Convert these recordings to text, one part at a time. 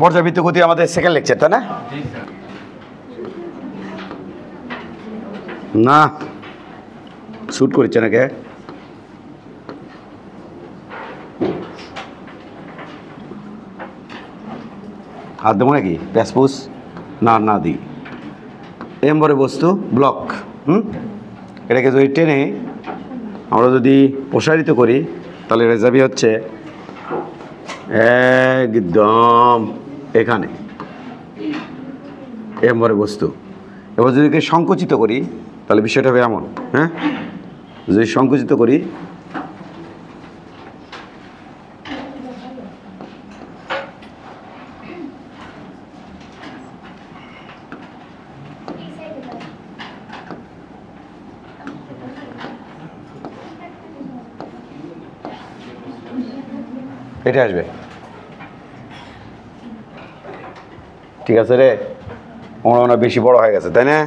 পর্যাবৃত্ত গতি আমাদের সেকেন্ড লেকচার, তাই না? না শ্যুট করছে নাকি? হাত দেবো নাকি প্যাসপুস? না না দিই। এমবরে বস্তু ব্লক, এটাকে যদি টেনে আমরা যদি প্রসারিত করি তাহলে এটা যাবে হচ্ছে একদম এখানে এমবরে বস্তু। এবার যদি সংকুচিত করি তাহলে বিষয়টা হবে এমন, হ্যাঁ, যদি সংকুচিত করি এটা আসবে। ঠিক আছে রে, ওরা বেশি বড় হয়ে গেছে, তাই না?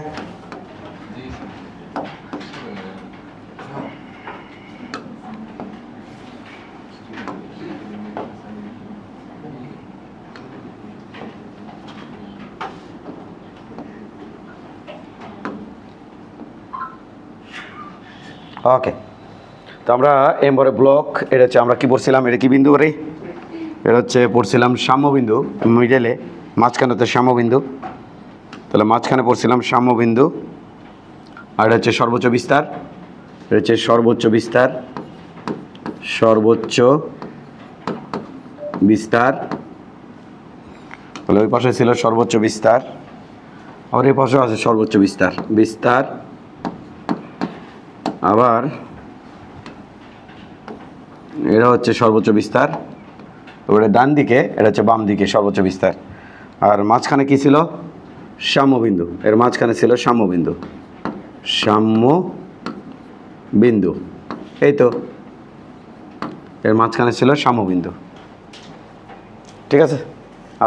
ওকে, তো আমরা এমবরে ব্লক, এটা হচ্ছে আমরা কি পড়ছিলাম, এটা কি বিন্দু করে, এটা হচ্ছে পড়ছিলাম সাম্যবিন্দু, মিডেলে মাঝখানে তো সাম্যবিন্দু, তাহলে মাঝখানে পড়ছিলাম সাম্যবিন্দু। আর এটা হচ্ছে সর্বোচ্চ বিস্তার, এটা হচ্ছে সর্বোচ্চ বিস্তার, সর্বোচ্চ বিস্তার। তাহলে ওই পাশে ছিল সর্বোচ্চ বিস্তার, আর এই পাশেও আছে সর্বোচ্চ বিস্তার, বিস্তার। আবার এটা হচ্ছে সর্বোচ্চ বিস্তার, ওটা ডান দিকে, এটা হচ্ছে বাম দিকে সর্বোচ্চ বিস্তার। আর মাঝখানে কি ছিল? সাম্যবিন্দু, এর মাঝখানে ছিল সাম্যবিন্দু, সাম্যবিন্দু, এই তো এর মাঝখানে ছিল সাম্যবিন্দু। ঠিক আছে,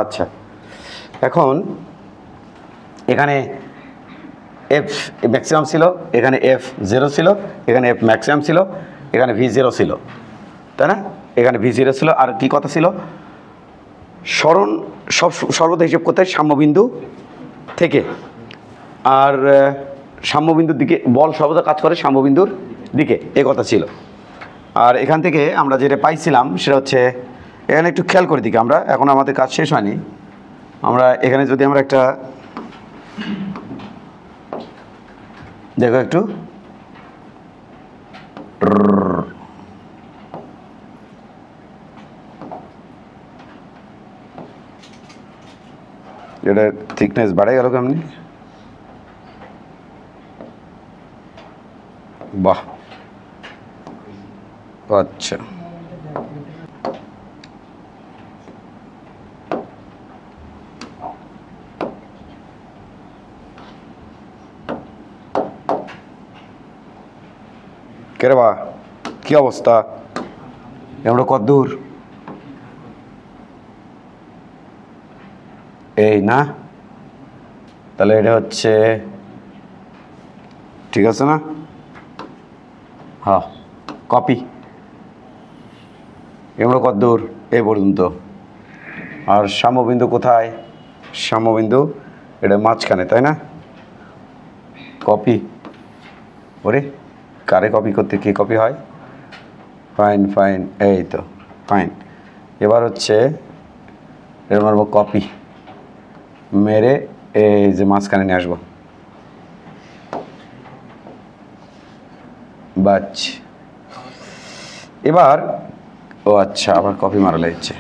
আচ্ছা এখন এখানে এফ ম্যাক্সিমাম ছিল, এখানে এফ জিরো ছিল, এখানে এফ ম্যাক্সিমাম ছিল, এখানে ভি জিরো ছিল, তাই না? এখানে ভি জিরো ছিল। আর কি কথা ছিল? সরণ সর্বদা হিসেব করতে হয় সাম্যবিন্দু থেকে, আর সাম্যবিন্দুর দিকে বল সর্বদা কাজ করে সাম্যবিন্দুর দিকে, এ কথা ছিল। আর এখান থেকে আমরা যেটা পাইছিলাম সেটা হচ্ছে, এখানে একটু খেয়াল করে দিকে, আমরা এখন আমাদের কাজ শেষ হয়নি, আমরা এখানে যদি আমরা একটা দেখো একটু, এটা থিকনেস বাড়ে গেল কেমনি? বাহ, আচ্ছা কেরে বা কি অবস্থা? আমরা কত দূর? এই না, তাহলে এটা হচ্ছে ঠিক আছে না? হ্যাঁ, কপি। আমরা কত দূর? এই পর্যন্ত। আর সাম্যবিন্দু কোথায়? সাম্যবিন্দু এটা মাঝখানে, তাই না? কপি। ওরে কারে কপি করতে কি কপি হয়? ফাইন ফাইন, এই তো ফাইন। এবার হচ্ছে এর মারবো কপি, মেরে এই যে মাঝখানে নিয়ে আসবো, বাচ। এবার ও আচ্ছা, আবার কপি মারা লাগছে।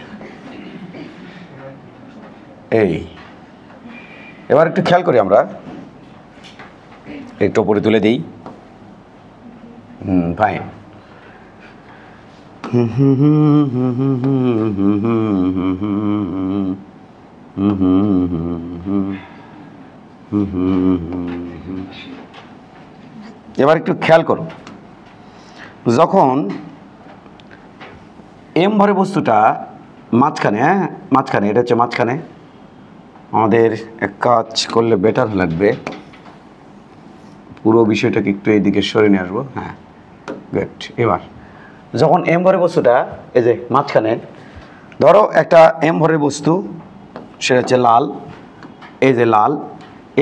এই এবার একটু খেয়াল করি, আমরা একটু উপরে তুলে দিই। ফাইন। এবার একটু খেয়াল করো, যখন এম ভরে বস্তুটা মাঝখানে, হ্যাঁ মাঝখানে, এটা হচ্ছে মাঝখানে, আমাদের এক কাজ করলে বেটার লাগবে, পুরো বিষয়টাকে একটু এইদিকে সরে নিয়ে আসবো। হ্যাঁ গুড। এবার যখন এম ভরে বস্তুটা এই যে মাঝখানে, ধরো একটা এম ভরের বস্তু সেটা হচ্ছে লাল, এই যে লাল,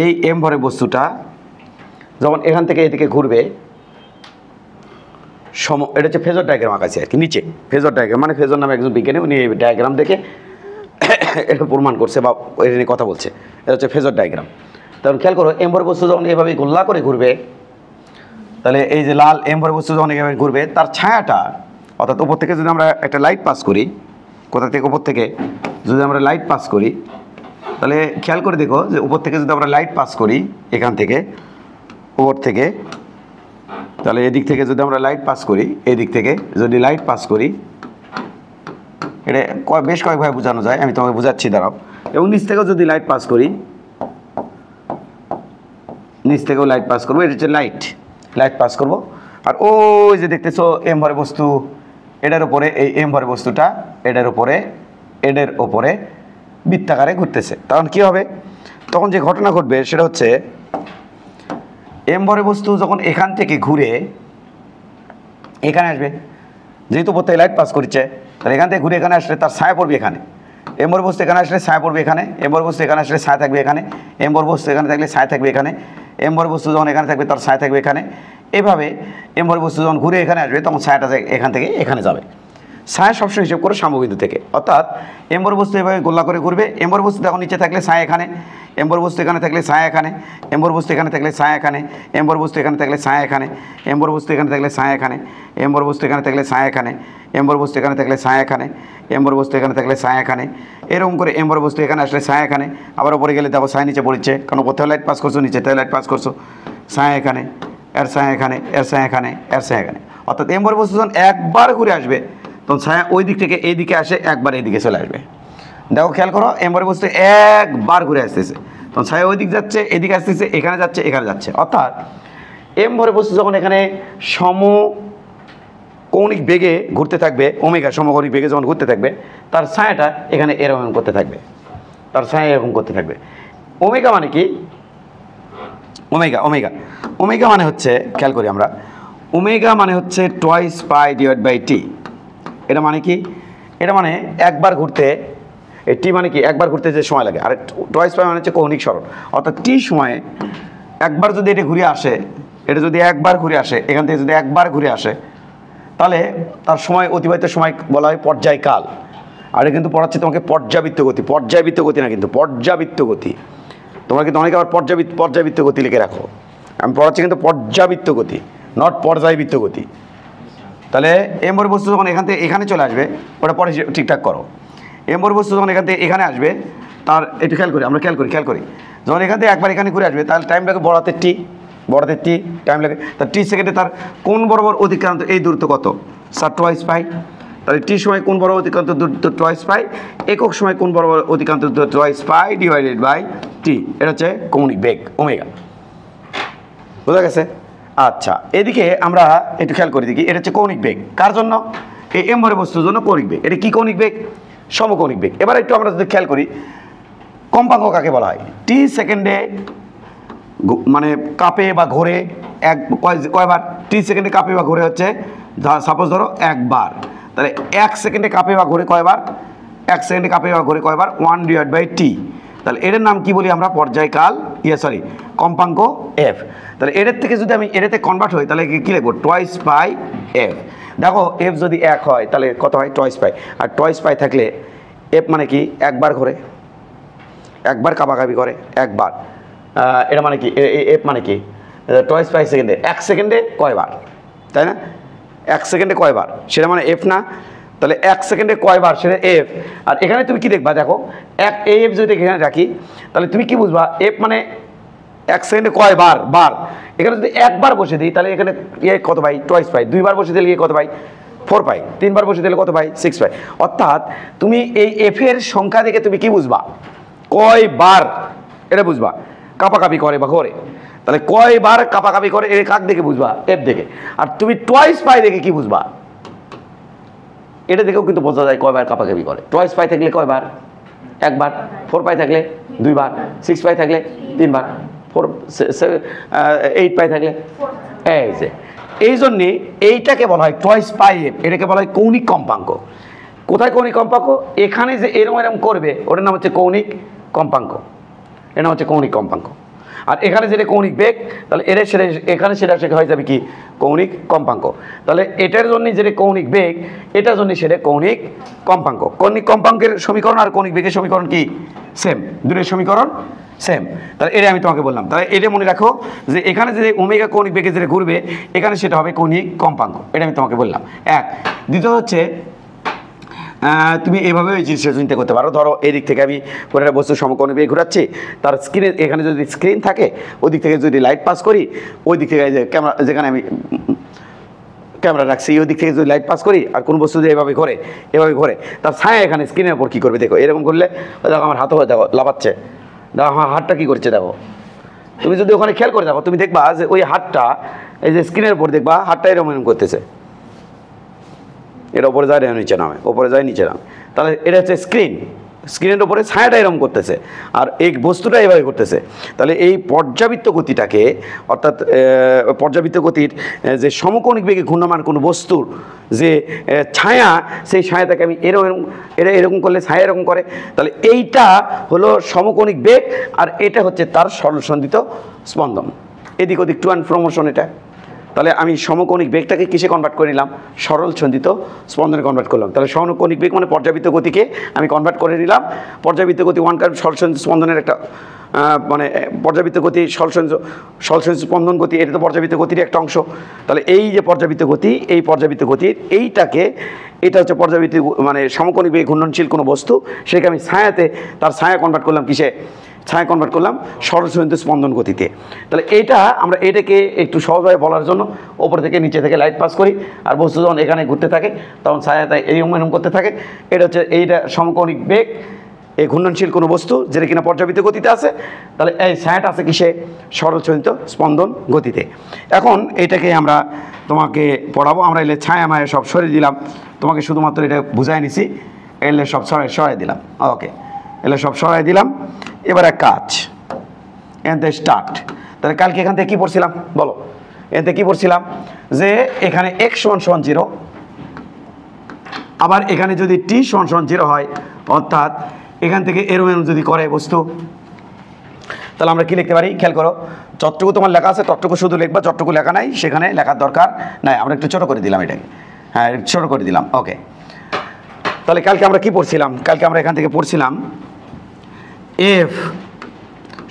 এই এম ভরে বস্তুটা যখন এখান থেকে এদিকে ঘুরবে, এটা হচ্ছে ফেজর ডায়াগ্রাম আঁকাছে আর কি, নিচে ফেজর ডায়াগ্রাম, মানে ফেজর নামে একজন বিজ্ঞানী, উনি এই ডায়াগ্রাম দেখে এটা প্রমাণ করছে বা এটা নিয়ে কথা বলছে, এটা হচ্ছে ফেজর ডায়াগ্রাম। তখন খেয়াল করো, এম ভরে বস্তু যখন এভাবে গোল্লা করে ঘুরবে, তাহলে এই যে লাল এম ভরে বস্তু যখন এভাবে ঘুরবে, তার ছায়াটা, অর্থাৎ উপর থেকে যদি আমরা একটা লাইট পাস করি, কোথা থেকে উপর থেকে যদি আমরা লাইট পাস করি, তাহলে খেয়াল করে দেখো যে উপর থেকে যদি আমরা লাইট পাস করি, এখান থেকে উপর থেকে, তাহলে এদিক থেকে যদি আমরা লাইট পাস করি, এদিক থেকে যদি লাইট পাস করি, এটা বেশ কয়েকভাবে বোঝানো যায়, আমি তোমাকে বোঝাচ্ছি, দাঁড়াও। এবং নিচ থেকেও যদি লাইট পাস করি, নিচ থেকেও লাইট পাস করবো, এটা হচ্ছে লাইট পাস করব। আর ওই যে দেখতেছো এম ভরে বস্তু, এটার উপরে এই এম ভরে বস্তুটা এটার উপরে বৃত্তাকারে ঘুরতেছে। তখন কি হবে, তখন যে ঘটনা ঘটবে সেটা হচ্ছে, এম ভরে বস্তু যখন এখান থেকে ঘুরে এখানে আসবে, যেহেতু উপর থেকে লাইট পাস করছে, তাহলে এখান থেকে ঘুরে এখানে আসলে তার ছায়া পড়বে এখানে। এম ভরে বস্তু এখানে আসলে ছায়া পড়বে এখানে, এম ভরে বস্তু এখানে আসলে ছায়া থাকবে এখানে, এম ভরে বস্তু এখানে থাকলে ছায়া থাকবে এখানে, এম ভরে বস্তু যখন এখানে থাকবে তার ছায়া থাকবে এখানে। এভাবে এম ভরে বস্তু যখন ঘুরে এখানে আসবে, তখন ছায়াটা এখান থেকে এখানে যাবে। ছায়া সবসময় হিসেব করে সাম্যবিন্দু থেকে, অর্থাৎ এম ভরে বস্তু এভাবে গোল্লা করে ঘুরবে, এম ভরে বস্তু তখন নিচে থাকলে ছায়া এখানে, এম ভরে বস্তু এখানে থাকলে ছায়া এখানে, এম ভরে বস্তু এখানে থাকলে ছায়া এখানে, এম ভরে বস্তু এখানে থাকলে ছায়া এখানে, এম ভরে বস্তু এখানে থাকলে ছায়া এখানে, এম ভরে বস্তু এখানে থাকলে ছায়া এখানে, এম ভরে বস্তু এখানে থাকলে ছায়া এখানে, এম ভরে বস্তু এখানে থাকলে ছায়া এখানে। এরকম করে এম ভরে বস্তু এখানে আসলে ছায়া এখানে, আবার উপরে গেলে দেখো ছায়া নিচে পড়ছে, কারণ উপর থেকে লাইট পাস করছো, নিচে থেকে লাইট পাস করছো, ছায়া এখানে, এর ছায়া এখানে, এর ছায়া এখানে, এর ছায়া এখানে। অর্থাৎ এম ভরে বস্তু যখন একবার ঘুরে আসবে, তখন ছায়া ওই দিক থেকে এই দিকে আসে, একবার এইদিকে চলে আসবে। দেখো খেয়াল করো, এম ভরে বস্তু একবার ঘুরে আসতেছে, তখন ছায়া ওই দিক যাচ্ছে, এদিকে আসতেছে, এখানে যাচ্ছে, এখানে যাচ্ছে। অর্থাৎ এম ভরে বস্তু যখন এখানে সমকৌণিক বেগে ঘুরতে থাকবে, ওমেগা সমকৌণিক বেগে যখন ঘুরতে থাকবে, তার ছায়াটা এখানে এরকম করতে থাকবে, তার ছায়া এরকম করতে থাকবে। ওমেগা মানে কি, ওমেগা মানে হচ্ছে, খেয়াল করি আমরা, ওমেগা মানে হচ্ছে twice pi divide by T. এটা মানে কি, এটা মানে একবার ঘুরতে, এই টি মানে কি একবার ঘুরতে যে সময় লাগে, আর টোয়াইস পাই মানে হচ্ছে কৌণিক সরণ। অর্থাৎ টি সময়ে একবার যদি এটা ঘুরে আসে, এটা যদি একবার ঘুরে আসে, এখান থেকে যদি একবার ঘুরে আসে, তাহলে তার সময় অতিবাহিত সময় বলা হয় পর্যায়কাল। আর এটা কিন্তু পড়াচ্ছে তোমাকে পর্যাবৃত্ত গতি না, কিন্তু পর্যাবৃত্ত গতি। তোমরা কিন্তু অনেকে আবার পর্যাবৃত্ত গতি লিখে রাখো, আমি পড়াচ্ছি কিন্তু পর্যাবৃত্ত গতি, নট পর্যায়বৃত্ত গতি। তাহলে এম ভরে বস্তু যখন এখান থেকে এখানে চলে আসবে, ওটা পরে ঠিকঠাক করো। এম ভরে বস্তু যখন এখান থেকে এখানে আসবে, তার একটু খেয়াল করি, যখন এখান থেকে একবার এখানে ঘুরে আসবে, তাহলে টাইম লাগে বড়াতে টি টাইম লাগে, তার টি সেকেন্ডে তার কোন বরাবর অতিক্রান্ত এই দূরত্ব কত, স্যার টোয়াইস পাই। তাহলে টি সময় কোন বরাবর অতিক্রান্ত দূরত্ব টোয়াইস পাই, একক সময় কোন বরাবর অতিক্রান্ত দূরত্ব twice pi divided by T. এটা হচ্ছে কৌণিক বেগ ওমেগা, বোঝা গেছে? আচ্ছা, এদিকে আমরা একটু খেয়াল করে দেখি, এটা হচ্ছে কৌণিক বেগ কার জন্য, এই এম ভরে বস্তুর জন্য কৌণিক বেগ। এটা কি কৌণিক বেগ, সমকৌণিক বেগ। এবার একটু আমরা যদি খেয়াল করি, কম্পাঙ্ক কাকে বলা হয়, টি সেকেন্ডে মানে কাঁপে বা ঘোরে কয়বার, টি সেকেন্ডে কাঁপে বা ঘোরে হচ্ছে, সাপোজ ধরো একবার, তাহলে 1 সেকেন্ডে কাঁপে বা ঘোরে কয়বার, 1 সেকেন্ডে কাঁপে বা ঘোরে কয়বার, 1 ডিভাইড বাই টি। তাহলে এটার নাম কি বলি আমরা, পর্যায়কাল, কম্পাঙ্ক এফ। তাহলে এটার থেকে যদি আমি এটাতে কনভার্ট হই, তাহলে কী লিখবো, টোয়াইস পাই এফ। দেখো এফ যদি 1 হয় তাহলে কত হয়, টোয়াইস পাই। আর টোয়াইস পাই থাকলে এফ মানে কি একবার ঘোরে, একবার কাঁপাকাঁপি করে, একবার। এটা মানে কি, এফ মানে কি, টোয়াইস পাই সেকেন্ডে, 1 সেকেন্ডে কয়বার, তাই না? 1 সেকেন্ডে কয়বার, সেটা মানে এফ না? তাহলে 1 সেকেন্ডে কয়বার, সেটা এফ। আর এখানে তুমি কি দেখবা, দেখো এফ যদি এখানে রাখি, তাহলে তুমি কি বুঝবা, এফ মানে 1 সেকেন্ডে কয়বার, বার। এখানে যদি একবার বসে দিই, তাহলে এখানে কত পাই, টোয়াইস পাই। 2 বার বসে দিলে কত পাই, 4 পাই। 3 বার বসে দিলে কত পাই, 6 পাই। অর্থাৎ তুমি এই এফের সংখ্যা দেখে তুমি কি বুঝবা, কয়বার, এটা বুঝবা, কাঁপাকাঁপি করে বা ঘোরে। তাহলে কয়বার কাঁপাকাঁপি করে, এর কাক দেখে বুঝবা, এফ দেখে। আর তুমি টোয়াইস পাই দেখে কি বুঝবা, এটা দেখেও কিন্তু বোঝা যায় কয়বার কাঁপাকাঁপি করে। টোয়াইস পাই থাকলে কয়বার, একবার। 4 পাই থাকলে 2 বার, 6 পাই থাকলে 3 বার, 8 পাই থাকলে, এই জন্যে এইটাকে বলা হয় টোয়াইস পাই এফ, এটাকে বলা হয় কৌণিক কম্পাঙ্ক। কোথায় কৌণিক কম্পাঙ্ক? এখানে যে এরম এরম করবে ওটার নাম হচ্ছে কৌণিক কম্পাঙ্ক, এর নাম হচ্ছে কৌণিক কম্পাঙ্ক। আর এখানে যেটা কৌণিক বেগ, তাহলে এর সেটা এখানে সেটা হয়ে যাবে কি কৌণিক কম্পাঙ্ক। তাহলে এটার জন্য যেটা কৌণিক বেগ, এটার জন্য সেটা কৌণিক কম্পাঙ্ক। কৌণিক কম্পাঙ্কের সমীকরণ আর কৌণিক বেগের সমীকরণ কি? সেম, দুটোর সমীকরণ সেম। তাহলে এটা আমি তোমাকে বললাম। তাহলে এটা মনে রাখো যে এখানে যে ওমেগা কৌণিক বেগে যেটা ঘুরবে এখানে সেটা হবে কৌণিক কম্পাঙ্ক, এটা আমি তোমাকে বললাম। এক। দ্বিতীয় হচ্ছে তুমি এইভাবে ওই জিনিসটা চিন্তা করতে পারো। ধরো এই দিক থেকে আমি কোনো একটা বস্তু সমকোণী বেগে ঘোরাচ্ছি, তার স্ক্রিনে এখানে যদি স্ক্রিন থাকে ওই দিক থেকে যদি লাইট পাস করি, ওই দিক থেকে যে ক্যামেরা যেখানে আমি ক্যামেরা রাখছি ওই দিক থেকে যদি লাইট পাস করি আর কোন বস্তু দিয়ে এভাবে ঘোরে তার ছায়া এখানে স্ক্রিনের উপর কী করবে দেখো। এরকম করলে দেখো আমার হাতও দেখো লাফাচ্ছে, দেখো আমার হাতটা কী করছে দেখো। তুমি যদি ওখানে খেয়াল করে দেখো তুমি দেখবা যে ওই হাতটা এই যে স্ক্রিনের উপর দেখবা হাতটা এরকম এরকম করতেছে, এটা ওপরে যায় নিচে নামে, ওপরে যায় নিচে নামে। তাহলে এটা হচ্ছে স্ক্রিন, স্ক্রিনের উপরে ছায়াটা এরকম করতেছে আর এই বস্তুটা এভাবে করতেছে। তাহলে এই পর্যাবৃত্ত গতিটাকে, অর্থাৎ পর্যাবৃত্ত গতির যে সমকোণিক বেগে ঘূর্ণমান কোনো বস্তুর যে ছায়া, সেই ছায়াটাকে আমি এরকম করলে ছায়া এরকম করে। তাহলে এইটা হলো সমকোণিক বেগ আর এটা হচ্ছে তার সরলসন্ধিত স্পন্দন, এদিক ওদিক টু অ্যান্ড প্রমোশন এটা। তাহলে আমি সমকোণিক বেগটাকে কিসে কনভার্ট করে নিলাম? সরল সন্ধিত স্পন্দনে কনভার্ট করলাম। তাহলে সমকোণিক বেগ মানে পর্যাবৃত্ত গতিকে আমি কনভার্ট করে নিলাম। পর্যাবৃত্ত গতি ওয়ান কার্ভ সরলসন্ধিত স্পন্দনের একটা মানে পর্যাবৃত্ত গতি সরলসন্ধিত স্পন্দন গতি, এটা তো পর্যাবৃত্ত গতির একটা অংশ। তাহলে এই যে পর্যাবৃত্ত গতি, এই পর্যাবৃত্ত গতির এটা হচ্ছে পর্যাবৃত্ত মানে সমকোণিক বেগে ঘূর্ণনশীল কোনো বস্তু, সেটাকে আমি তার ছায়া কনভার্ট করলাম কিসে? ছায়া কনভার্ট করলাম সরলসন্ধিত স্পন্দন গতিতে। তাহলে আমরা এটাকে একটু সহজভাবে বলার জন্য ওপর থেকে নিচে থেকে লাইট পাস করি আর বস্তু যখন এখানে ঘুরতে থাকে তখন ছায়া তাই এরকম করতে থাকে। এটা হচ্ছে এইটা সমকোণিক বেগ, এই ঘূর্ণনশীল কোনো বস্তু যেটা কিনা পর্যাবৃত্ত গতিতে আছে। তাহলে এই ছায়াটা আছে কিসে? সরলসন্ধিত স্পন্দন গতিতে। এখন এটাকে আমরা তোমাকে পড়াবো। আমরা এলে ছায়া মায়া সব সরিয়ে দিলাম, তোমাকে শুধুমাত্র এটা বুঝাই নিছি। এলে সব সরাই দিলাম, ওকে, এলে সব সরাই দিলাম। এবার এক কাজ, এখান থেকে স্টার্ট। তাহলে কালকে এখান থেকে কী পড়ছিলাম বলো? এখান থেকে কী পড়ছিলাম যে এখানে x = 0, আবার এখানে যদি t = 0 হয়, অর্থাৎ এখান থেকে এরম যদি করে বস্তু, তাহলে আমরা কি লিখতে পারি? খেয়াল করো, যতটুকু তোমার লেখা আছে ততটুকু শুধু লিখবা, যতটুকু লেখা নাই সেখানে লেখার দরকার নাই। আমরা একটু ছোটো করে দিলাম এটাকে, হ্যাঁ ছোটো করে দিলাম, ওকে। তাহলে কালকে আমরা কি পড়ছিলাম? কালকে আমরা এখান থেকে পড়ছিলাম f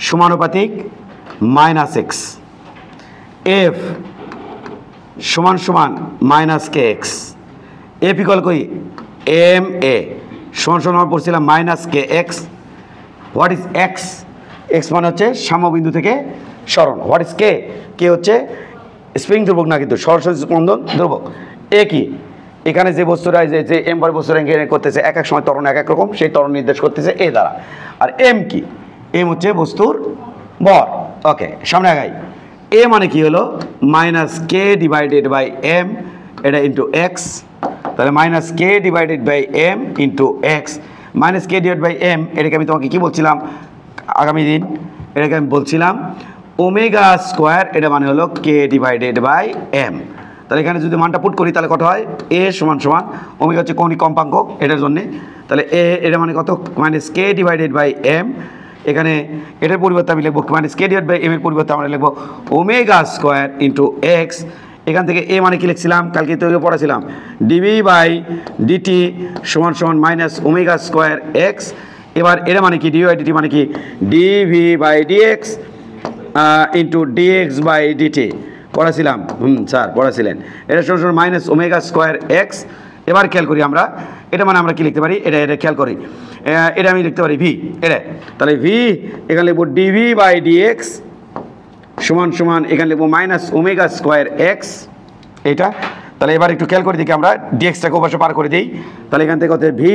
সমানুপাতিক -x, f সমান -kx, f ইকুয়াল করি ma সমান আমরা পড়ছিলাম -kx। What is x? x মানে হচ্ছে সাম্যবিন্দু থেকে সরণ। হোয়াট ইজ k হচ্ছে স্প্রিং ধ্রুবক না, কিন্তু সরলসন্ধিত স্পন্দন ধ্রুবক। এ কি? এখানে যে বস্তুটা যে এম পরে বস্তুটা করতেছে এক এক সময় ত্বরণ এক এক রকম, সেই ত্বরণ নির্দেশ করতেছে এ দ্বারা। আর এম কি? এম হচ্ছে বস্তুর ভর, ওকে। সামনে আগাই। এ মানে কি হলো? -k/m, এটা ইন্টু এক্স। তাহলে -k/m ইন্টু এক্স, -k/m এটাকে আমি তোমাকে কি বলছিলাম আগামী দিন? এটাকে আমি বলছিলাম ওমেগা স্কোয়ার, এটা মানে হলো k/m। তাহলে এখানে যদি মানটা পুট করি তাহলে কত হয়? a = ওমেগা হচ্ছে কৌণিক কম্পাঙ্ক এটার জন্যে। তাহলে এটা মানে কত? -k/m। এখানে এটার পরিবর্তে আমি লিখবো -k/m এর পরিবর্তে আমরা লিখবো ওমেগা স্কোয়ার ইন্টু এক্স। এখান থেকে এ মানে কি লিখছিলাম? কালকে তো পড়াছিলাম dv/dt = -ওমেগা স্কোয়ার এক্স। এবার এটা মানে কি? dv/dt মানে কি? dv/dx into dx/dt পড়াছিলাম, sir পড়াছিলেন। এটা -ওমেগা স্কোয়ার এক্স। এবার খেয়াল করি আমরা, এটা মানে আমরা কি লিখতে পারি? এটা খেয়াল করি, এটা আমি লিখতে পারি ভি। এটা তাহলে ভি এখানে লিখবো dv/dx সমান এখানে লিখবো -ওমেগা স্কোয়ার এক্স এইটা। তাহলে এবার একটু খেয়াল করে দেখি আমরা ডিএক্সটাকে ওপাশে পার করে দিই। তাহলে এখান থেকে হচ্ছে ভি,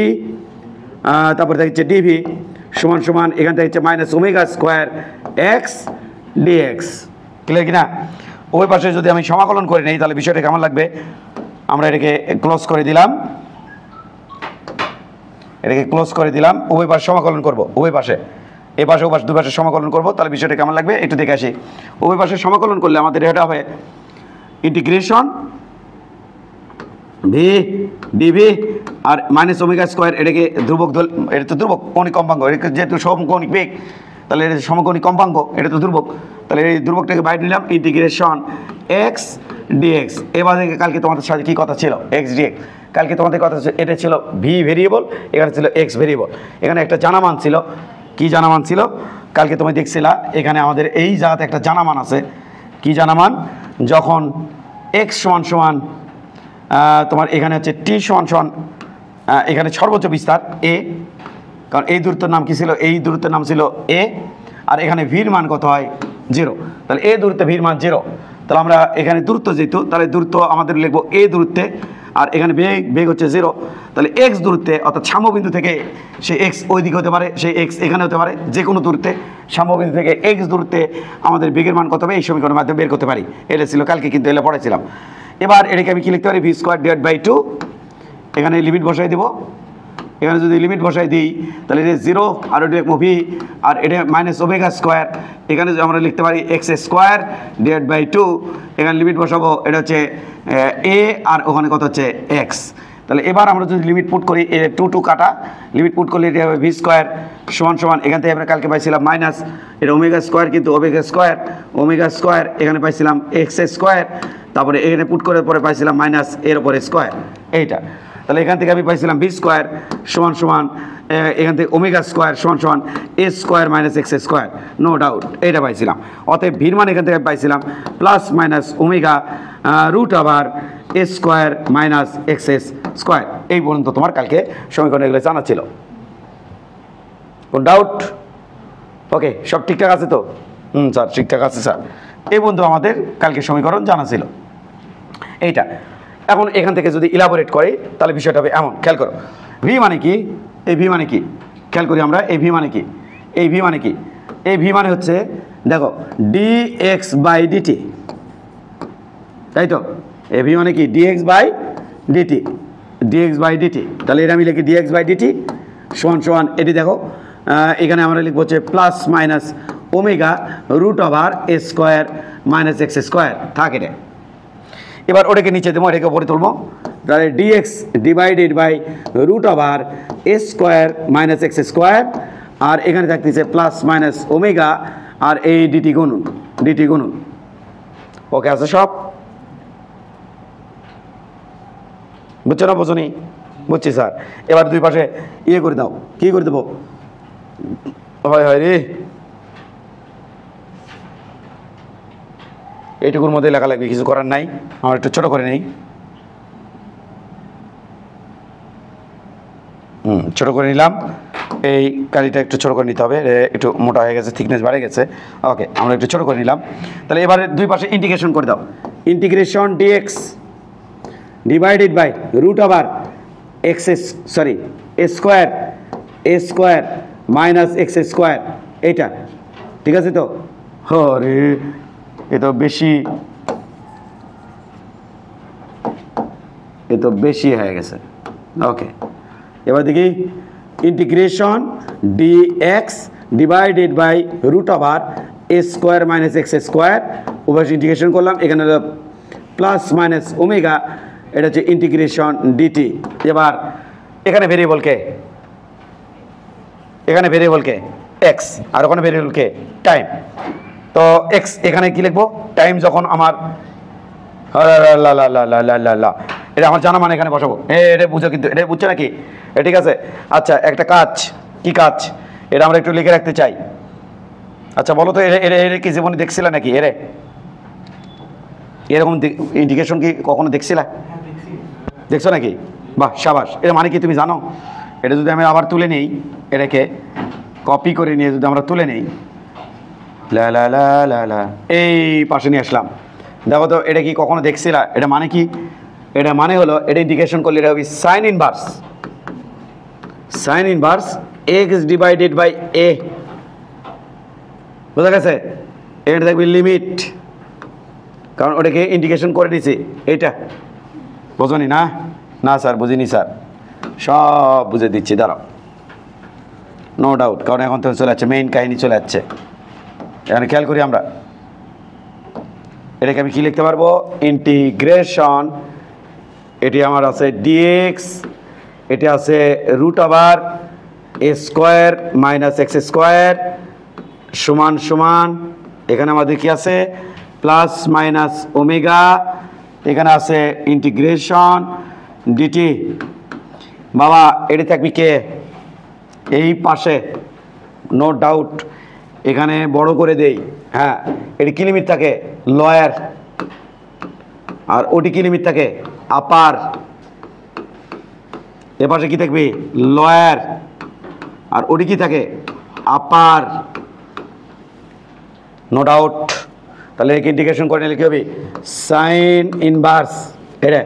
তারপরে হচ্ছে ডিভি সমান এখান থেকে হচ্ছে -omega square x dx. Clear কিনা? ওই পাশে যদি আমি সমাকলন করে নিই তাহলে বিষয়টা কেমন লাগবে? আমরা এটাকে ক্লোজ করে দিলাম, উভয় পাশে সমাকলন করব, উভয় পাশে এই পাশে ও পাশে দুই পাশে সমাকলন করব। তাহলে বিষয়টা কেমন লাগবে একটু দেখে আসি। উভয় পাশে সমাকলন করলে আমাদের এটা হবে ইন্টিগ্রেশন ভি ডিভি আর মাইনাস ওমেগা স্কোয়ার এটাকে ধ্রুবক ধর, এটা তো ধ্রুবক কৌণিক কম্পাঙ্ক, এটা যেহেতু সমকৌণিক বেগ তাহলে এটা সমকৌণিক কম্পাঙ্ক, এটা তো ধ্রুবক, তাহলে এই ধ্রুবকটাকে বাইরে নিলাম ইন্টিগ্রেশন এক্স ডিএক্স। এবার কালকে তোমাদের সাথে কী কথা ছিল এক্স ডিএক্স, কালকে তোমাদের কথা এটা ছিল ভি ভেরিয়েবল, এখানে ছিল এক্স ভেরিয়েবল, এখানে একটা জানা মান ছিল। কি জানা মান ছিল কালকে তুমি দেখছিলা, এখানে আমাদের এই জায়গাতে একটা জানা মান আছে। কি জানা মান, যখন এক্স সমান সমান তোমার এখানে হচ্ছে টি সমান সমান এখানে সর্বোচ্চ বিস্তার এ, কারণ এই দূরত্বের নাম কি ছিল, এই দূরত্বের নাম ছিল এ, আর এখানে ভির মান কত হয় 0, তাহলে এ দূরত্বে ভির মান 0, তাহলে আমরা এখানে দূরত্ব যেহেতু তাহলে দূরত্ব আমাদের লিখবো এ দূরত্বে, আর এখানে বেগ হচ্ছে 0, তাহলে এক্স দূরত্বে অর্থাৎ সাম্যবিন্দু থেকে সেই এক্স ওই দিকে হতে পারে, সেই এক্স এখানে হতে পারে, যে কোনো দূরত্বে সাম্যবিন্দু থেকে এক্স দূরত্বে আমাদের বেগের মান কত হবে এই সমীকরণের মাধ্যমে বের করতে পারি। এটা ছিল কালকে, কিন্তু এটা পড়াইছিলাম। এবার এটাকে আমি কি লিখতে পারি, ভি স্কোয়ার ডিভাইড বাই 2, এখানে লিমিট বসাই দেবো। এখানে যদি লিমিট বসাই দিই তাহলে এটা 0 আর এটা ভি, আর এটা মাইনাস ওমেগা স্কোয়ার, এখানে যদি আমরা লিখতে পারি এক্স স্কোয়ার ডিভাইড বাই 2, এখানে লিমিট বসাবো, এটা হচ্ছে এ আর ওখানে কত হচ্ছে এক্স। তাহলে এবার আমরা যদি লিমিট পুট করি, 2 কাটা লিমিট পুট করলে এটা হবে ভি স্কোয়ার সমান সমান, এখান থেকে আমরা কালকে পাইছিলাম মাইনাস এটা ওমেগা স্কোয়ার, কিন্তু ওমেগা স্কোয়ার এখানে পাইছিলাম এক্স স্কোয়ার, তারপরে এখানে পুট করে পরে পাইছিলাম মাইনাস এর উপরে স্কোয়ার এইটা। তাহলে এখান থেকে আমি পাইছিলাম ভি স্কোয়ার সমান সমান এখান থেকে ওমেগা স্কোয়ার সমান সমান A square minus x square, no doubt এইটা পাইছিলাম। অতএব ভির মান এখান থেকে পাইছিলাম প্লাস মাইনাস ওমেগা রুট আবার এ স্কোয়ার মাইনাস এক্স স্কোয়ার। এই পর্যন্ত তোমার কালকে সমীকরণ এগুলো জানা ছিল, কোন ডাউট? ওকে, সব ঠিকঠাক আছে তো? স্যার ঠিকঠাক আছে স্যার। এই পর্যন্ত আমাদের কালকে সমীকরণ জানা ছিল এইটা। এখন এখান থেকে যদি ইলাবোরেট করে তাহলে বিষয়টা হবে এমন, খেয়াল করো। ভি মানে কি, এই ভি মানে কি খেয়াল করি আমরা, এই ভি মানে কি, এই ভি মানে কি, এই ভি মানে হচ্ছে দেখো ডি এক্স বাই ডিটি, তাই তো? এই ভি মানে কি dx by dt, dx by dt. তাহলে এটা আমি লিখি ডিএক্স বাই ডিটি সমান সমান, এটি দেখো এখানে আমরা লিখবো হচ্ছে plus minus omega root over এ স্কোয়ার মাইনাস এক্স স্কোয়ার, থাক এটা। এবার ওটাকে নিচে দেবো, এটাকে উপরে তুলবো, তাহলে D X divided by root over A square minus x square, আর এখানে থাকতেছে প্লাস মাইনাস ওমেগা আর এই ডিটি গুণন। ওকে আছে সব? বুঝছো না বোঝনি? বুঝছি স্যার। এবার দুই পাশে ইয়ে করে দাও, কী করে দেবো? হয় রে, এইটুকুর মধ্যে লেখা লাগবে, কিছু করার নাই। আমার একটু ছোটো করে নেই, ছোটো করে নিলাম। এই কালিটা একটু ছোটো করে নিতে হবে, একটু মোটা হয়ে গেছে, থিকনেস বাড়ে গেছে। ওকে, আমরা একটু ছোটো করে নিলাম। তাহলে এবারে দুই পাশে ইন্টিগ্রেশন করে দাও, integration dx divided by root over x a square minus x square, এইটা ঠিক আছে তো? রে এ তো বেশি হয়ে গেছে। ওকে, এবার দেখি integration dx divided by root over A square minus x square, উভয় ইন্টিগ্রেশন করলাম, এখানে প্লাস মাইনাস ওমেগা, এটা হচ্ছে ইন্টিগ্রেশন ডিটি। এবার এখানে ভেরিয়েবল কে, এখানে ভেরিয়েবল কে এক্স, আর ওখানে ভেরিয়েবল কে টাইম। তো এক্স এখানে কি লিখবো, টাইম যখন আমার এটা আমার জানা মানে এখানে বসাবো। এটা বুঝো, কিন্তু এটা বুঝছো নাকি? ঠিক আছে। আচ্ছা, একটা কাজ, কি কাজ এটা আমরা একটু লিখে রাখতে চাই। আচ্ছা বলো তো, এর কি জীবনে দেখছিলা নাকি? এরকম ইন্ডিকেশন কি কখনো দেখছিলা? দেখছো নাকি? বাহ, সাবাস। এটা মানে কি তুমি জানো? এটা যদি আমি আবার তুলে নিই, এটাকে কপি করে নিয়ে যদি আমরা তুলে নিই, এই পাশে নিয়ে আসলাম, দেখো তো এটা কি কখনো দেখছিলা? এটা মানে কি? এটা মানে হলো, এটা ইন্ডিকেশন করলে এটা হবে sine inverse X divided by A, বোঝা গেছে? এটা দেখবি লিমিট, কারণ ওটাকে ইন্ডিকেশন করে দিয়েছি। এইটা বোঝনি না? না স্যার বুঝিনি স্যার, সব বুঝে দিচ্ছি, দাঁড়াও, নো ডাউট, কারণ এখন তো চলে যাচ্ছে, মেইন কাহিনী চলে যাচ্ছে। এখানে খেয়াল করি আমরা, এটাকে আমি কী লিখতে পারবো, ইন্টিগ্রেশন, এটি আমার আছে ডিএক্স এটা আছে রুট ওভার এ স্কোয়ার মাইনাস এক্স স্কোয়ার সমান সমান এখানে আমাদের কি আছে প্লাস মাইনাস ওমেগা, এখানে আছে ইন্টিগ্রেশন ডিটি। বাবা এটি থাকবি কে এই পাশে, নো ডাউট এখানে বড় করে দেই। হ্যাঁ, এটি কি লিমিট থাকে লয়ার, আর ওটি কি লিমিট থাকে আপার। এ পাশে কি থাকবে লয়ার, আর ওটি কি থাকে আপার, নো ডাউট। তাহলে একে ইন্টিগ্রেশন করে নিলে কি হবে সাইন ইনভার্স, এটা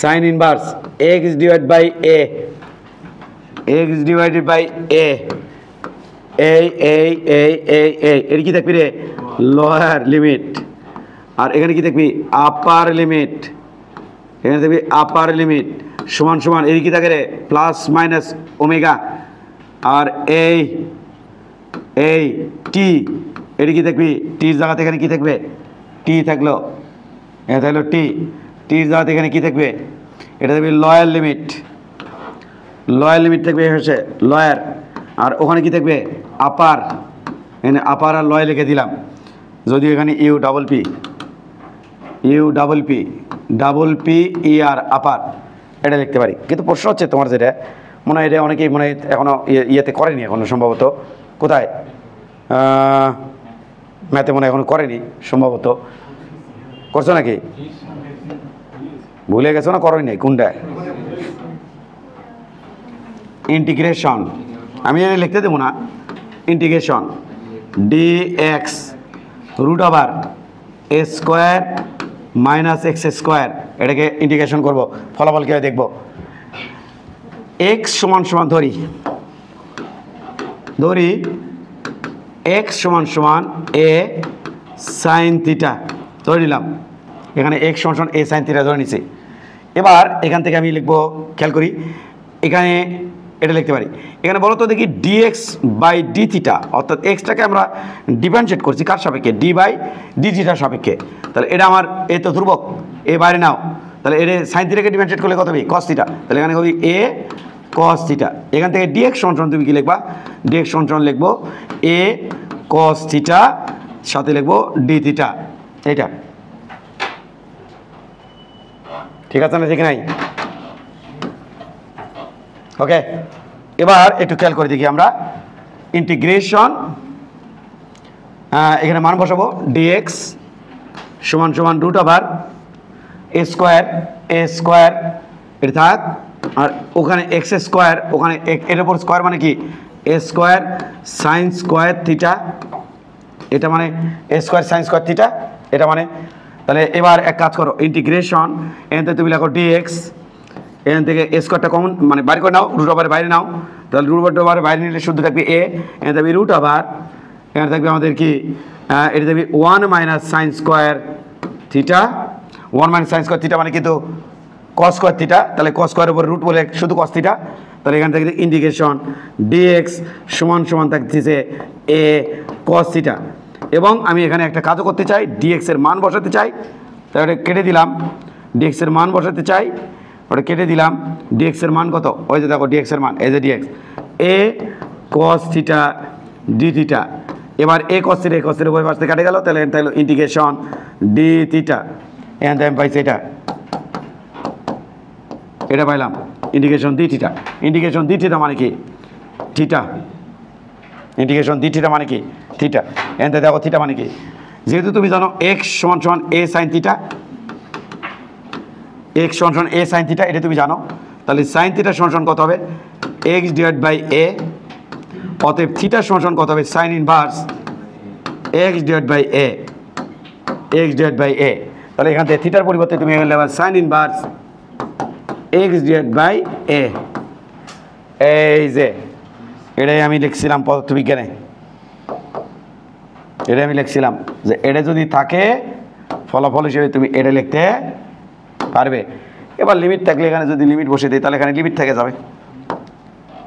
sine inverse x divide by A, X divided by A, এই এই এই এই এই এর কি থাকবি রে লোয়ার লিমিট, আর এখানে কি থাকবি আপার লিমিট, এখানে থাকবি আপার লিমিট সমান সমান এর কি থাকে রে প্লাস মাইনাস ওমেগা, আর এই এই টি এটি কি থাকবি টির জায়গাতে এখানে কি থাকবে টি থাকলো, এটা থাকলো টি, টির জায়গাতে এখানে কি থাকবে এটা থাকবে লয়ার লিমিট, লয়ার লিমিট থাকবে হচ্ছে লয়ার, আর ওখানে কি থাকবে আপার, এখানে আপার আর লয় লিখে দিলাম। যদি এখানে U double P, U double P, double P E আর আপার এটা লিখতে পারি। কিন্তু প্রশ্ন হচ্ছে তোমার যেটা মনে হয় এটা অনেকেই মনে হয় এখনও ইয়েতে করেনি, এখনও সম্ভবত কোথায় ম্যাথে মনে হয় এখনও করেনি, সম্ভবত করছো নাকি ভুলে গেছো না করোই নাই কোনটায় ইন্টিগ্রেশন, আমি লিখতে দেবো না integration D X root over এ স্কোয়ার মাইনাস এক্স স্কোয়ার, এটাকে ইন্টিগ্রেশন করবো, ফলাফল কীভাবে দেখবো। এক্স সমান সমান ধরি ধরি এক্স সমান সমান এ সাইন থিটা ধরে নিলাম, এখানে এক্স সমান সমান এ সাইন থিটা ধরে নিছি। এবার এখান থেকে আমি লিখবো, খেয়াল করি এখানে এটা লিখতে পারি, এখানে বলো তো দেখি ডিএক্স বাই ডি থিটা, অর্থাৎ এক্সটাকে আমরা ডিফারেন্সিয়েট করছি কার সাপেক্ষে ডি বাই ডি থিটার সাপেক্ষে। তাহলে এটা আমার এ তো ধ্রুবক, এ বাইরে নাও, তাহলে এটা সাইন থিটাকে ডিফারেন্সিয়েট করলে কত হবে কস থিটা, তাহলে এখানে হবে এ কস থিটা। এখান থেকে ডিএক্স সমান সমান তুমি কি লিখবা ডিএক্স সমান সমান লিখবো এ কস থিটা, সাথে লিখবো ডি থিটা, এটা ঠিক আছে না ঠিক নাই? ওকে, এবার একটু খেয়াল করে দেখি আমরা ইন্টিগ্রেশন, এখানে মান বসাবো ডিএক্স সমান সমান রুট ওভার এ স্কোয়ার এটা থাক, আর ওখানে এক্স স্কোয়ার, ওখানে এর উপর স্কোয়ার মানে কি এ স্কোয়ার সাইন স্কোয়ার থিটা, এটা মানে এ স্কোয়ার সাইন স্কোয়ার থিটা এটা মানে। তাহলে এবার এক কাজ করো ইন্টিগ্রেশন, এখান থেকে তুমি লেখো ডিএক্স, এখান থেকে এ স্কোয়ারটা কমন মানে বাইরে করে নাও, রুট ওভারের বাইরে নাও, তাহলে রুট ওভারের বাইরে নিলে শুধু থাকবে এ, এখানে থাকবে রুট ওভার, এখানে থাকবে আমাদের কি এটা থাকবে one minus sine square theta, one minus sine square theta মানে কিন্তু কস স্কোয়ার থিটা, তাহলে কস স্কোয়ারের উপর রুট বলে শুধু কস থিটা, তাহলে এখান থেকে ইন্টিগ্রেশন ডিএক্স সমান সমান থাকতেছে এ কস থিটা। এবং আমি এখানে একটা কাজও করতে চাই, ডিএক্সের মান বসাতে চাই, তাহলে কেটে দিলাম ডিএক্সের মান বসাতে চাই, ওটা কেটে দিলাম, ডিএক্সের মান কত ওই যে দেখো ডিএক্সের মান এই যে ডিএক্স এ কস থিটা ডি থিটা। এবার এ কস থিটা উভয় পাশ থেকে কেটে গেল, তাহলে তাহলে ইন্টিগ্রেশন ডি থিটা, এখান থেকে আমি পাইছি এটা পাইলাম integration D theta. Integration D theta মানে কি থিটা, ইন্টিগ্রেশন ডি থিটা মানে কি থিটা, এখান থেকে দেখো থিটা মানে কি, যেহেতু তুমি জানো এক্স সমান সমান এ সাইন থিটা, এক্স সমান সমান এ সাইন থিটা এটা তুমি জানো, তাহলে সাইন থিটা সমান সমান কত হবে এক্স ডিভাইড বাই এ, অতএব থিটা সমান সমান কত হবে sine inverse x divide by A, X divide by A. তাহলে এখান থেকে থিটার পরিবর্তে তুমি এখানে নেবে sine inverse x divide by A, এই যে এটাই আমি লিখছিলাম পদার্থবিজ্ঞানে, এটাই আমি লিখছিলাম যে এটা যদি থাকে ফলাফল হিসেবে তুমি এটা লিখতে পারবে। এবার লিমিট থাকলে এখানে যদি লিমিট বসিয়ে দিই তাহলে এখানে লিমিট থেকে যাবে,